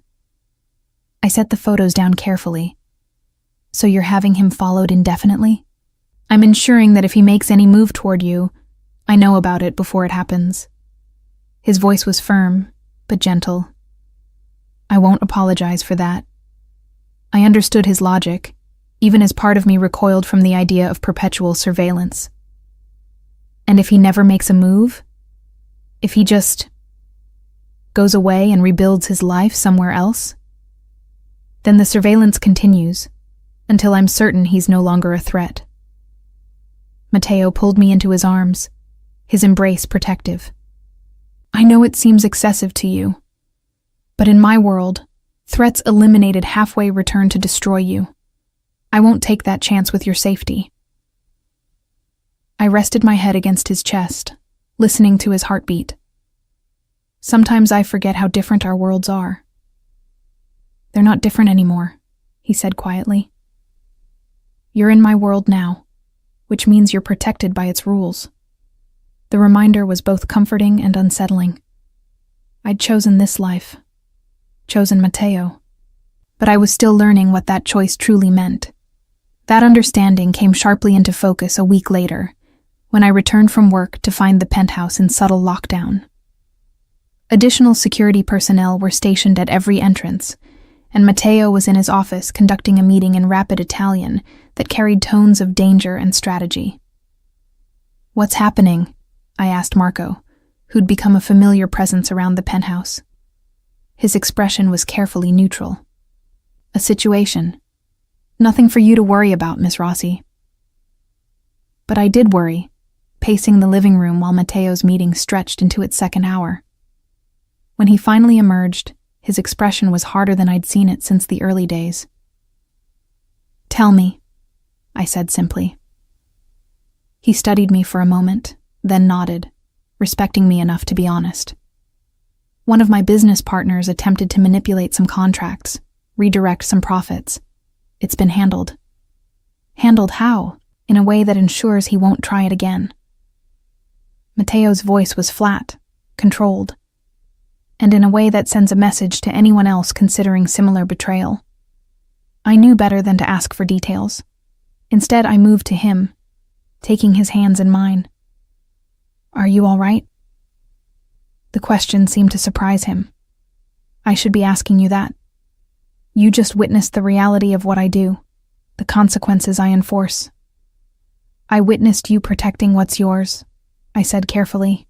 I set the photos down carefully. "So you're having him followed indefinitely?" "I'm ensuring that if he makes any move toward you, I know about it before it happens." His voice was firm, but gentle. "I won't apologize for that." I understood his logic, even as part of me recoiled from the idea of perpetual surveillance. And if he never makes a move? If he just goes away and rebuilds his life somewhere else? Then the surveillance continues, until I'm certain he's no longer a threat. Mateo pulled me into his arms, his embrace protective. "I know it seems excessive to you, but in my world, threats eliminated halfway return to destroy you. I won't take that chance with your safety." I rested my head against his chest, listening to his heartbeat. "Sometimes I forget how different our worlds are." "They're not different anymore," he said quietly. "You're in my world now, which means you're protected by its rules." The reminder was both comforting and unsettling. I'd chosen this life, chosen Mateo, but I was still learning what that choice truly meant. That understanding came sharply into focus a week later, when I returned from work to find the penthouse in subtle lockdown. Additional security personnel were stationed at every entrance, and Mateo was in his office conducting a meeting in rapid Italian that carried tones of danger and strategy. "What's happening?" I asked Marco, who'd become a familiar presence around the penthouse. His expression was carefully neutral. "A situation. Nothing for you to worry about, Miss Rossi." But I did worry, pacing the living room while Mateo's meeting stretched into its second hour. When he finally emerged, his expression was harder than I'd seen it since the early days. "Tell me," I said simply. He studied me for a moment, then nodded, respecting me enough to be honest. "One of my business partners attempted to manipulate some contracts, redirect some profits. It's been handled." "Handled how?" "In a way that ensures he won't try it again." Mateo's voice was flat, controlled, and in a way that sends a message to anyone else considering similar betrayal. I knew better than to ask for details. Instead, I moved to him, taking his hands in mine. "Are you all right?" The question seemed to surprise him. "I should be asking you that. You just witnessed the reality of what I do, the consequences I enforce." "I witnessed you protecting what's yours," I said carefully.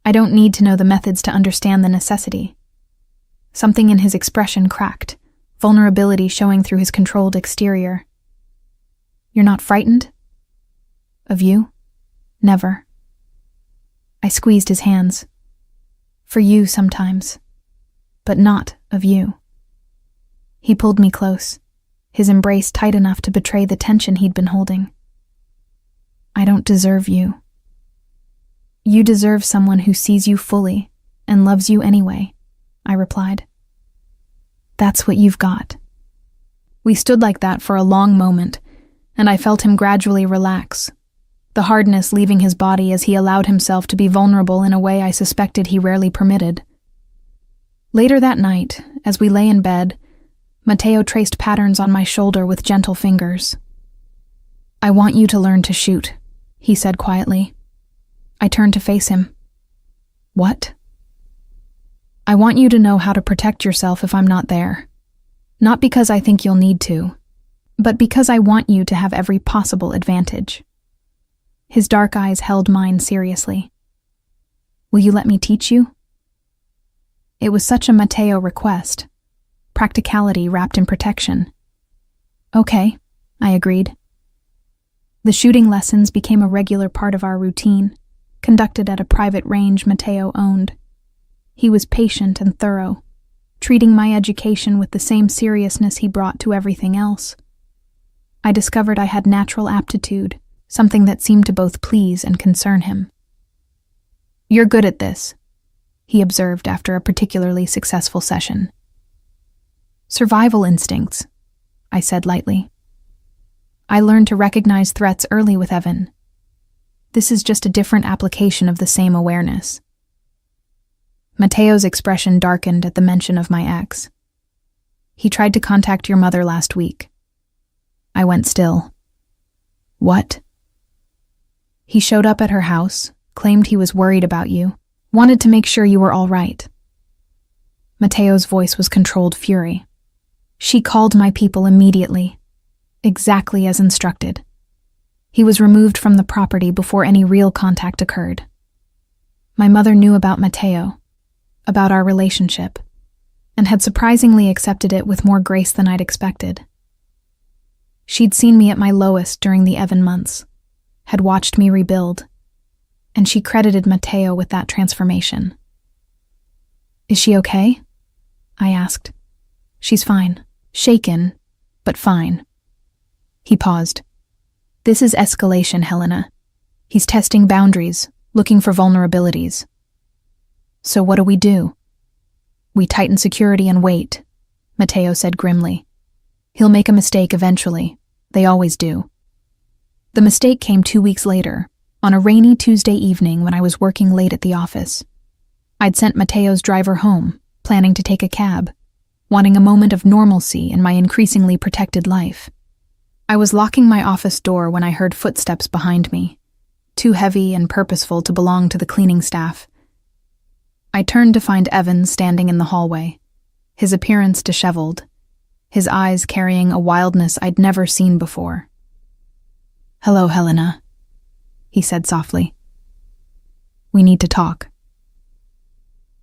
"I don't need to know the methods to understand the necessity." Something in his expression cracked, vulnerability showing through his controlled exterior. "You're not frightened?" "Of you? Never." I squeezed his hands. "For you sometimes, but not of you." He pulled me close, his embrace tight enough to betray the tension he'd been holding. "I don't deserve you. You deserve someone who sees you fully and loves you anyway," I replied. That's what you've got." We stood like that for a long moment, and I felt him gradually relax, the hardness leaving his body as he allowed himself to be vulnerable in a way I suspected he rarely permitted. Later that night, as we lay in bed, Mateo traced patterns on my shoulder with gentle fingers. "I want you to learn to shoot," he said quietly. I turned to face him. "What?" "I want you to know how to protect yourself if I'm not there. Not because I think you'll need to, but because I want you to have every possible advantage." His dark eyes held mine seriously. "Will you let me teach you?" It was such a Mateo request, practicality wrapped in protection. "Okay," I agreed. The shooting lessons became a regular part of our routine, conducted at a private range Mateo owned. He was patient and thorough, treating my education with the same seriousness he brought to everything else. I discovered I had natural aptitude, something that seemed to both please and concern him. "You're good at this," he observed after a particularly successful session. "Survival instincts," I said lightly. "I learned to recognize threats early with Evan. This is just a different application of the same awareness." Mateo's expression darkened at the mention of my ex. "He tried to contact your mother last week." I went still. "What?" "He showed up at her house, claimed he was worried about you, wanted to make sure you were all right." Mateo's voice was controlled fury. "She called my people immediately, exactly as instructed. He was removed from the property before any real contact occurred. My mother knew about Mateo, about our relationship, and had surprisingly accepted it with more grace than I'd expected. She'd seen me at my lowest during the Evan months, had watched me rebuild, and she credited Mateo with that transformation." "Is she okay?" I asked. "She's fine. Shaken, but fine." He paused. "This is escalation, Helena. He's testing boundaries, looking for vulnerabilities." "So what do we do?" "We tighten security and wait," Mateo said grimly. "He'll make a mistake eventually. They always do." The mistake came 2 weeks later, on a rainy Tuesday evening when I was working late at the office. I'd sent Mateo's driver home, planning to take a cab, wanting a moment of normalcy in my increasingly protected life. I was locking my office door when I heard footsteps behind me, too heavy and purposeful to belong to the cleaning staff. I turned to find Evan standing in the hallway, his appearance disheveled, his eyes carrying a wildness I'd never seen before. "Hello, Helena," he said softly. "We need to talk."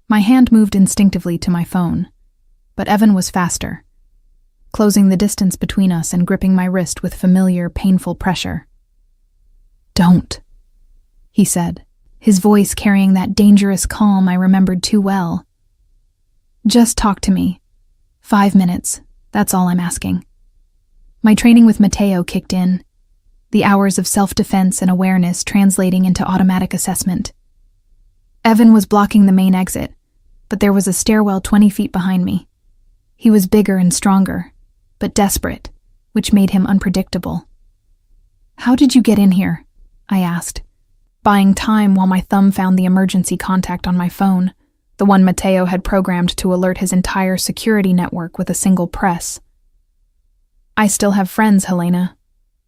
My hand moved instinctively to my phone, but Evan was faster, closing the distance between us and gripping my wrist with familiar, painful pressure. "Don't," he said, his voice carrying that dangerous calm I remembered too well. "Just talk to me. 5 minutes, that's all I'm asking." My training with Mateo kicked in, the hours of self-defense and awareness translating into automatic assessment. Evan was blocking the main exit, but there was a stairwell 20 feet behind me. He was bigger and stronger, but desperate, which made him unpredictable. "How did you get in here?" I asked, buying time while my thumb found the emergency contact on my phone, the one Mateo had programmed to alert his entire security network with a single press. "I still have friends, Helena.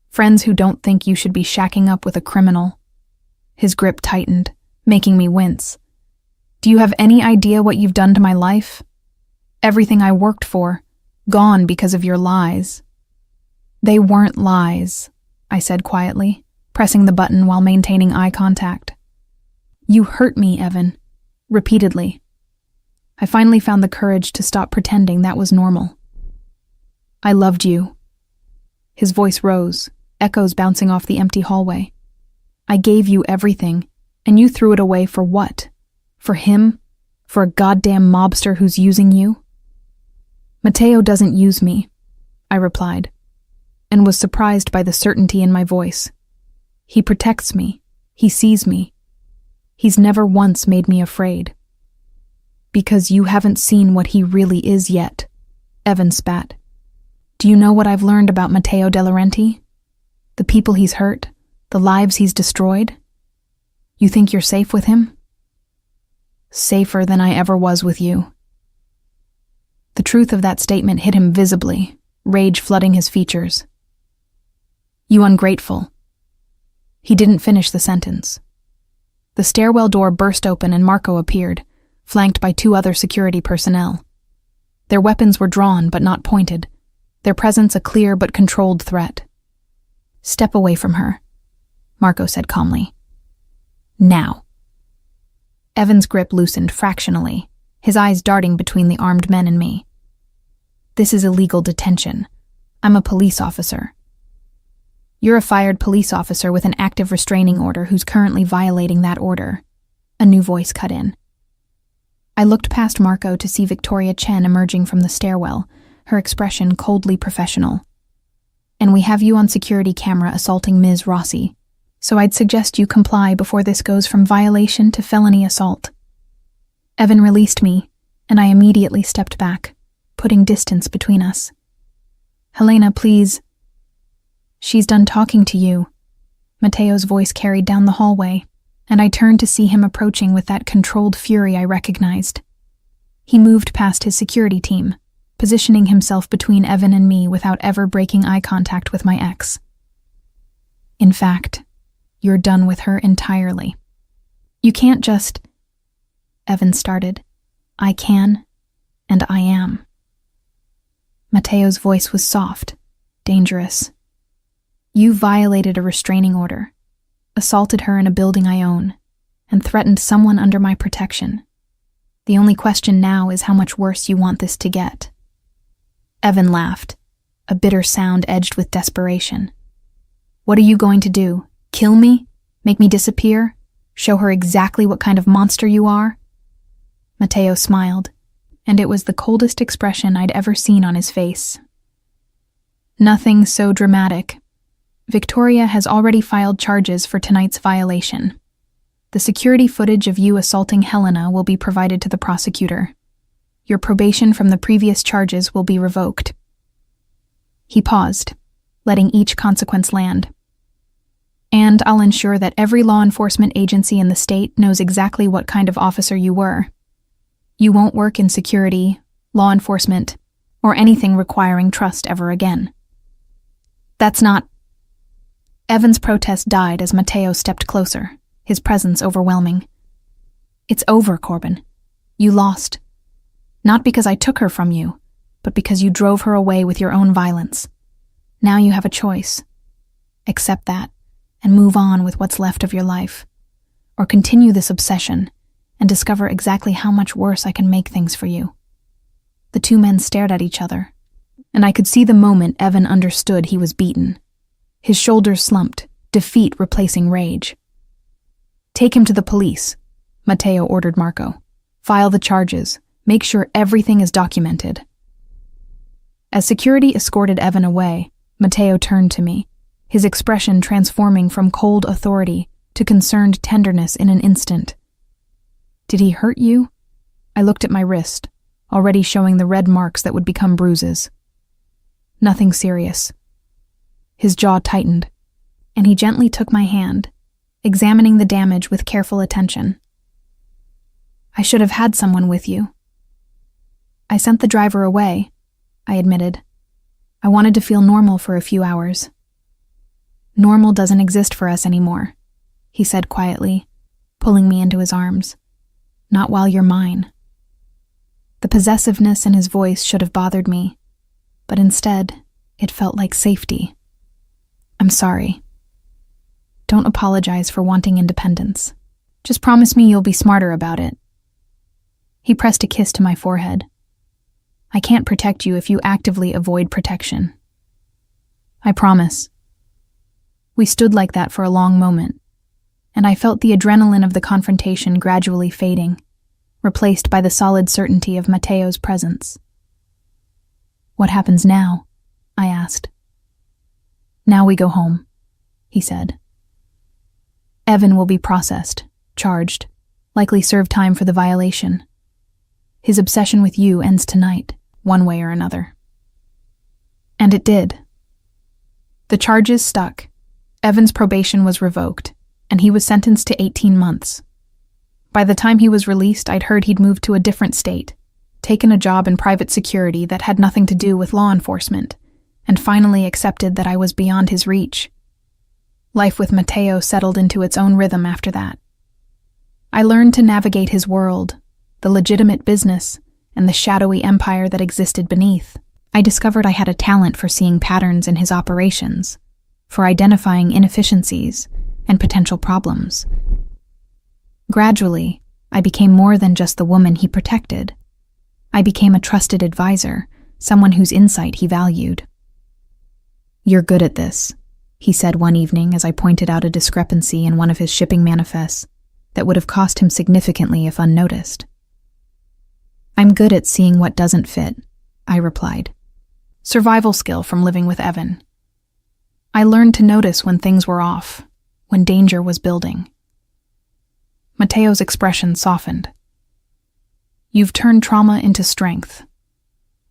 Friends who don't think you should be shacking up with a criminal." His grip tightened, making me wince. "Do you have any idea what you've done to my life? Everything I worked for, gone because of your lies." "They weren't lies," I said quietly, pressing the button while maintaining eye contact. "You hurt me, Evan. Repeatedly." I finally found the courage to stop pretending that was normal. "I loved you." His voice rose, echoes bouncing off the empty hallway. "I gave you everything, and you threw it away for what? For him? For a goddamn mobster who's using you?" "Mateo doesn't use me," I replied, and was surprised by the certainty in my voice. "He protects me. He sees me. He's never once made me afraid." "Because you haven't seen what he really is yet," Evan spat. Do you know what I've learned about Matteo De Laurenti? The people he's hurt, the lives he's destroyed? You think you're safe with him? Safer than I ever was with you. The truth of that statement hit him visibly, rage flooding his features. You ungrateful. He didn't finish the sentence. The stairwell door burst open and Marco appeared, flanked by 2 other security personnel. Their weapons were drawn but not pointed, their presence a clear but controlled threat. Step away from her, Marco said calmly. Now. Evan's grip loosened fractionally, his eyes darting between the armed men and me. This is illegal detention. I'm a police officer. You're a fired police officer with an active restraining order who's currently violating that order. A new voice cut in. I looked past Marco to see Victoria Chen emerging from the stairwell, her expression coldly professional. And we have you on security camera assaulting Ms. Rossi, so I'd suggest you comply before this goes from violation to felony assault. Evan released me, and I immediately stepped back, putting distance between us. Helena, please. She's done talking to you. Matteo's voice carried down the hallway, and I turned to see him approaching with that controlled fury I recognized. He moved past his security team, positioning himself between Evan and me without ever breaking eye contact with my ex. In fact, you're done with her entirely. You can't just... Evan started. I can, and I am. Matteo's voice was soft, dangerous. You violated a restraining order, assaulted her in a building I own, and threatened someone under my protection. The only question now is how much worse you want this to get. Evan laughed, a bitter sound edged with desperation. What are you going to do? Kill me? Make me disappear? Show her exactly what kind of monster you are? Matteo smiled, and it was the coldest expression I'd ever seen on his face. Nothing so dramatic. Victoria has already filed charges for tonight's violation. The security footage of you assaulting Helena will be provided to the prosecutor. Your probation from the previous charges will be revoked. He paused, letting each consequence land. And I'll ensure that every law enforcement agency in the state knows exactly what kind of officer you were. You won't work in security, law enforcement, or anything requiring trust ever again. That's not... Evan's protest died as Matteo stepped closer, his presence overwhelming. It's over, Corbin. You lost. Not because I took her from you, but because you drove her away with your own violence. Now you have a choice. Accept that, and move on with what's left of your life. Or continue this obsession, and discover exactly how much worse I can make things for you. The 2 men stared at each other, and I could see the moment Evan understood he was beaten. His shoulders slumped, defeat replacing rage. Take him to the police, Matteo ordered Marco. File the charges. Make sure everything is documented. As security escorted Evan away, Matteo turned to me, his expression transforming from cold authority to concerned tenderness in an instant. Did he hurt you? I looked at my wrist, already showing the red marks that would become bruises. Nothing serious. His jaw tightened, and he gently took my hand, examining the damage with careful attention. I should have had someone with you. I sent the driver away, I admitted. I wanted to feel normal for a few hours. Normal doesn't exist for us anymore, he said quietly, pulling me into his arms. Not while you're mine. The possessiveness in his voice should have bothered me, but instead, it felt like safety. I'm sorry. Don't apologize for wanting independence. Just promise me you'll be smarter about it. He pressed a kiss to my forehead. I can't protect you if you actively avoid protection. I promise. We stood like that for a long moment, and I felt the adrenaline of the confrontation gradually fading, replaced by the solid certainty of Matteo's presence. What happens now? I asked. Now we go home, he said. Evan will be processed, charged, likely serve time for the violation. His obsession with you ends tonight, one way or another. And it did. The charges stuck. Evan's probation was revoked, and he was sentenced to 18 months. By the time he was released, I'd heard he'd moved to a different state, taken a job in private security that had nothing to do with law enforcement, and finally accepted that I was beyond his reach. Life with Mateo settled into its own rhythm after that. I learned to navigate his world, the legitimate business, and the shadowy empire that existed beneath. I discovered I had a talent for seeing patterns in his operations, for identifying inefficiencies and potential problems. Gradually, I became more than just the woman he protected. I became a trusted advisor, someone whose insight he valued. "You're good at this," he said one evening as I pointed out a discrepancy in one of his shipping manifests that would have cost him significantly if unnoticed. "I'm good at seeing what doesn't fit," I replied. Survival skill from living with Evan. I learned to notice when things were off, when danger was building. Mateo's expression softened. "You've turned trauma into strength.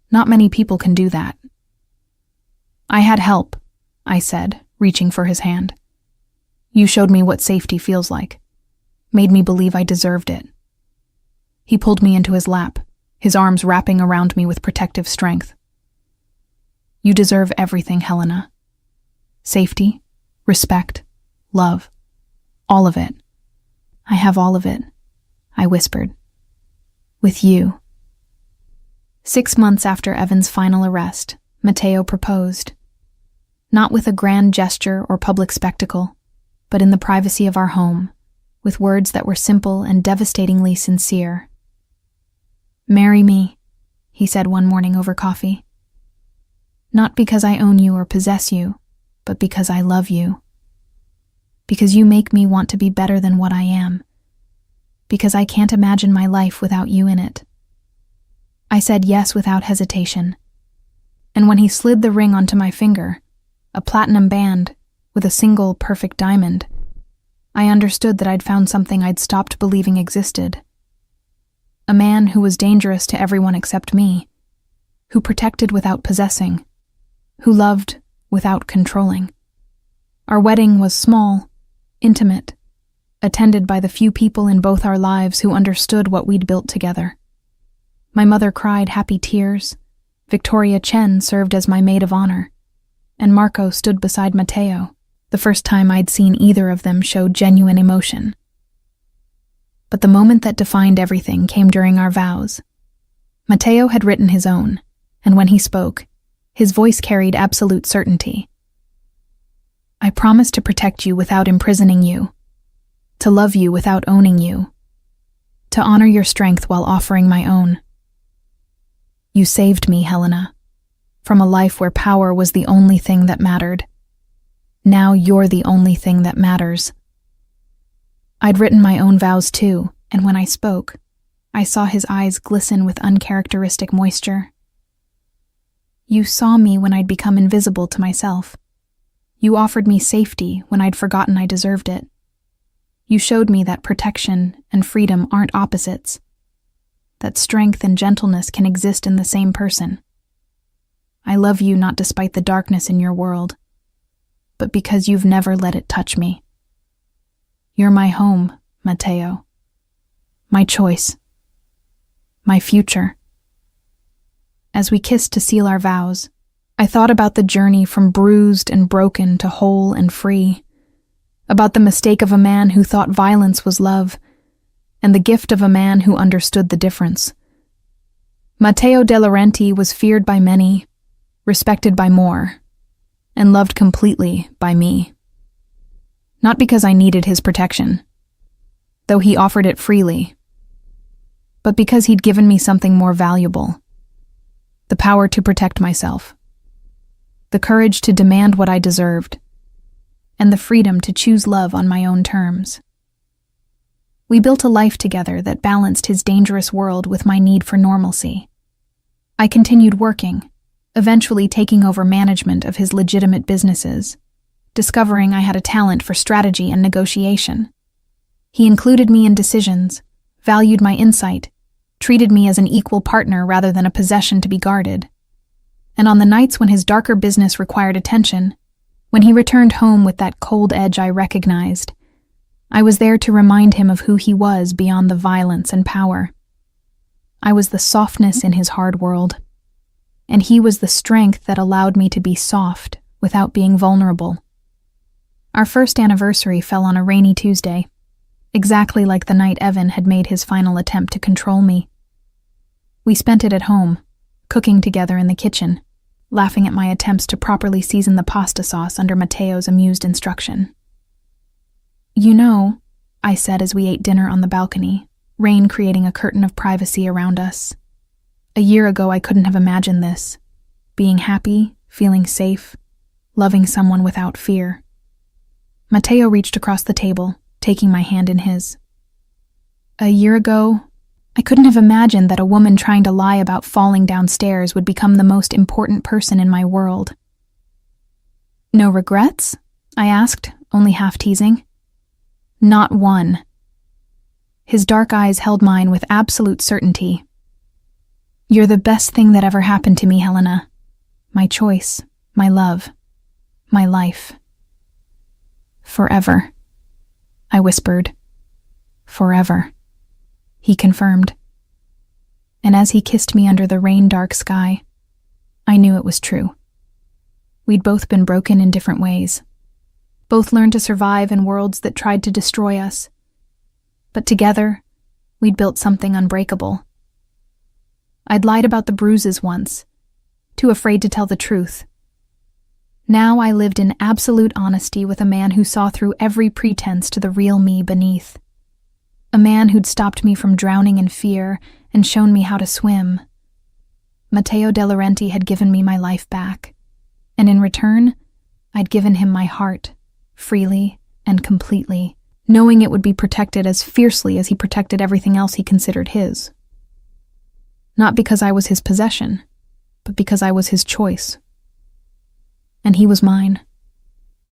Not many people can do that." "I had help," I said, reaching for his hand. "You showed me what safety feels like, made me believe I deserved it." He pulled me into his lap, his arms wrapping around me with protective strength. "You deserve everything, Helena. Safety, respect, love, all of it. I have all of it," I whispered. "With you." 6 months after Evan's final arrest, Mateo proposed. Not with a grand gesture or public spectacle, but in the privacy of our home, with words that were simple and devastatingly sincere. "Marry me," he said one morning over coffee. "Not because I own you or possess you, but because I love you. Because you make me want to be better than what I am. Because I can't imagine my life without you in it." I said yes without hesitation. And when he slid the ring onto my finger, a platinum band with a single perfect diamond, I understood that I'd found something I'd stopped believing existed. A man who was dangerous to everyone except me, who protected without possessing, who loved without controlling. Our wedding was small, intimate, attended by the few people in both our lives who understood what we'd built together. My mother cried happy tears, Victoria Chen served as my maid of honor, and Marco stood beside Mateo, the first time I'd seen either of them show genuine emotion. But the moment that defined everything came during our vows. Mateo had written his own, and when he spoke, his voice carried absolute certainty. "I promise to protect you without imprisoning you, to love you without owning you, to honor your strength while offering my own. You saved me, Helena, from a life where power was the only thing that mattered. Now you're the only thing that matters." I'd written my own vows too, and when I spoke, I saw his eyes glisten with uncharacteristic moisture. "You saw me when I'd become invisible to myself. You offered me safety when I'd forgotten I deserved it. You showed me that protection and freedom aren't opposites, that strength and gentleness can exist in the same person. I love you not despite the darkness in your world, but because you've never let it touch me. You're my home, Mateo. My choice. My future." As we kissed to seal our vows, I thought about the journey from bruised and broken to whole and free, about the mistake of a man who thought violence was love, and the gift of a man who understood the difference. Matteo De Laurenti was feared by many, respected by more, and loved completely by me. Not because I needed his protection, though he offered it freely, but because he'd given me something more valuable: the power to protect myself, the courage to demand what I deserved, and the freedom to choose love on my own terms. We built a life together that balanced his dangerous world with my need for normalcy. I continued working, eventually taking over management of his legitimate businesses, discovering I had a talent for strategy and negotiation. He included me in decisions, valued my insight, treated me as an equal partner rather than a possession to be guarded. And on the nights when his darker business required attention, when he returned home with that cold edge I recognized, I was there to remind him of who he was beyond the violence and power. I was the softness in his hard world, and he was the strength that allowed me to be soft without being vulnerable. Our first anniversary fell on a rainy Tuesday, exactly like the night Evan had made his final attempt to control me. We spent it at home, cooking together in the kitchen, laughing at my attempts to properly season the pasta sauce under Matteo's amused instruction. "You know," I said as we ate dinner on the balcony, rain creating a curtain of privacy around us. "A year ago I couldn't have imagined this. Being happy, feeling safe, loving someone without fear." Matteo reached across the table, taking my hand in his. "A year ago, I couldn't have imagined that a woman trying to lie about falling downstairs would become the most important person in my world." "No regrets?" I asked, only half teasing. "Not one." His dark eyes held mine with absolute certainty. "You're the best thing that ever happened to me, Helena. My choice, my love, my life. Forever," I whispered. "Forever," he confirmed. And as he kissed me under the rain-dark sky, I knew it was true. We'd both been broken in different ways. Both learned to survive in worlds that tried to destroy us. But together, we'd built something unbreakable. I'd lied about the bruises once, too afraid to tell the truth. Now I lived in absolute honesty with a man who saw through every pretense to the real me beneath. A man who'd stopped me from drowning in fear and shown me how to swim. Matteo De Laurenti had given me my life back, and in return, I'd given him my heart, freely and completely, knowing it would be protected as fiercely as he protected everything else he considered his. Not because I was his possession, but because I was his choice. And he was mine.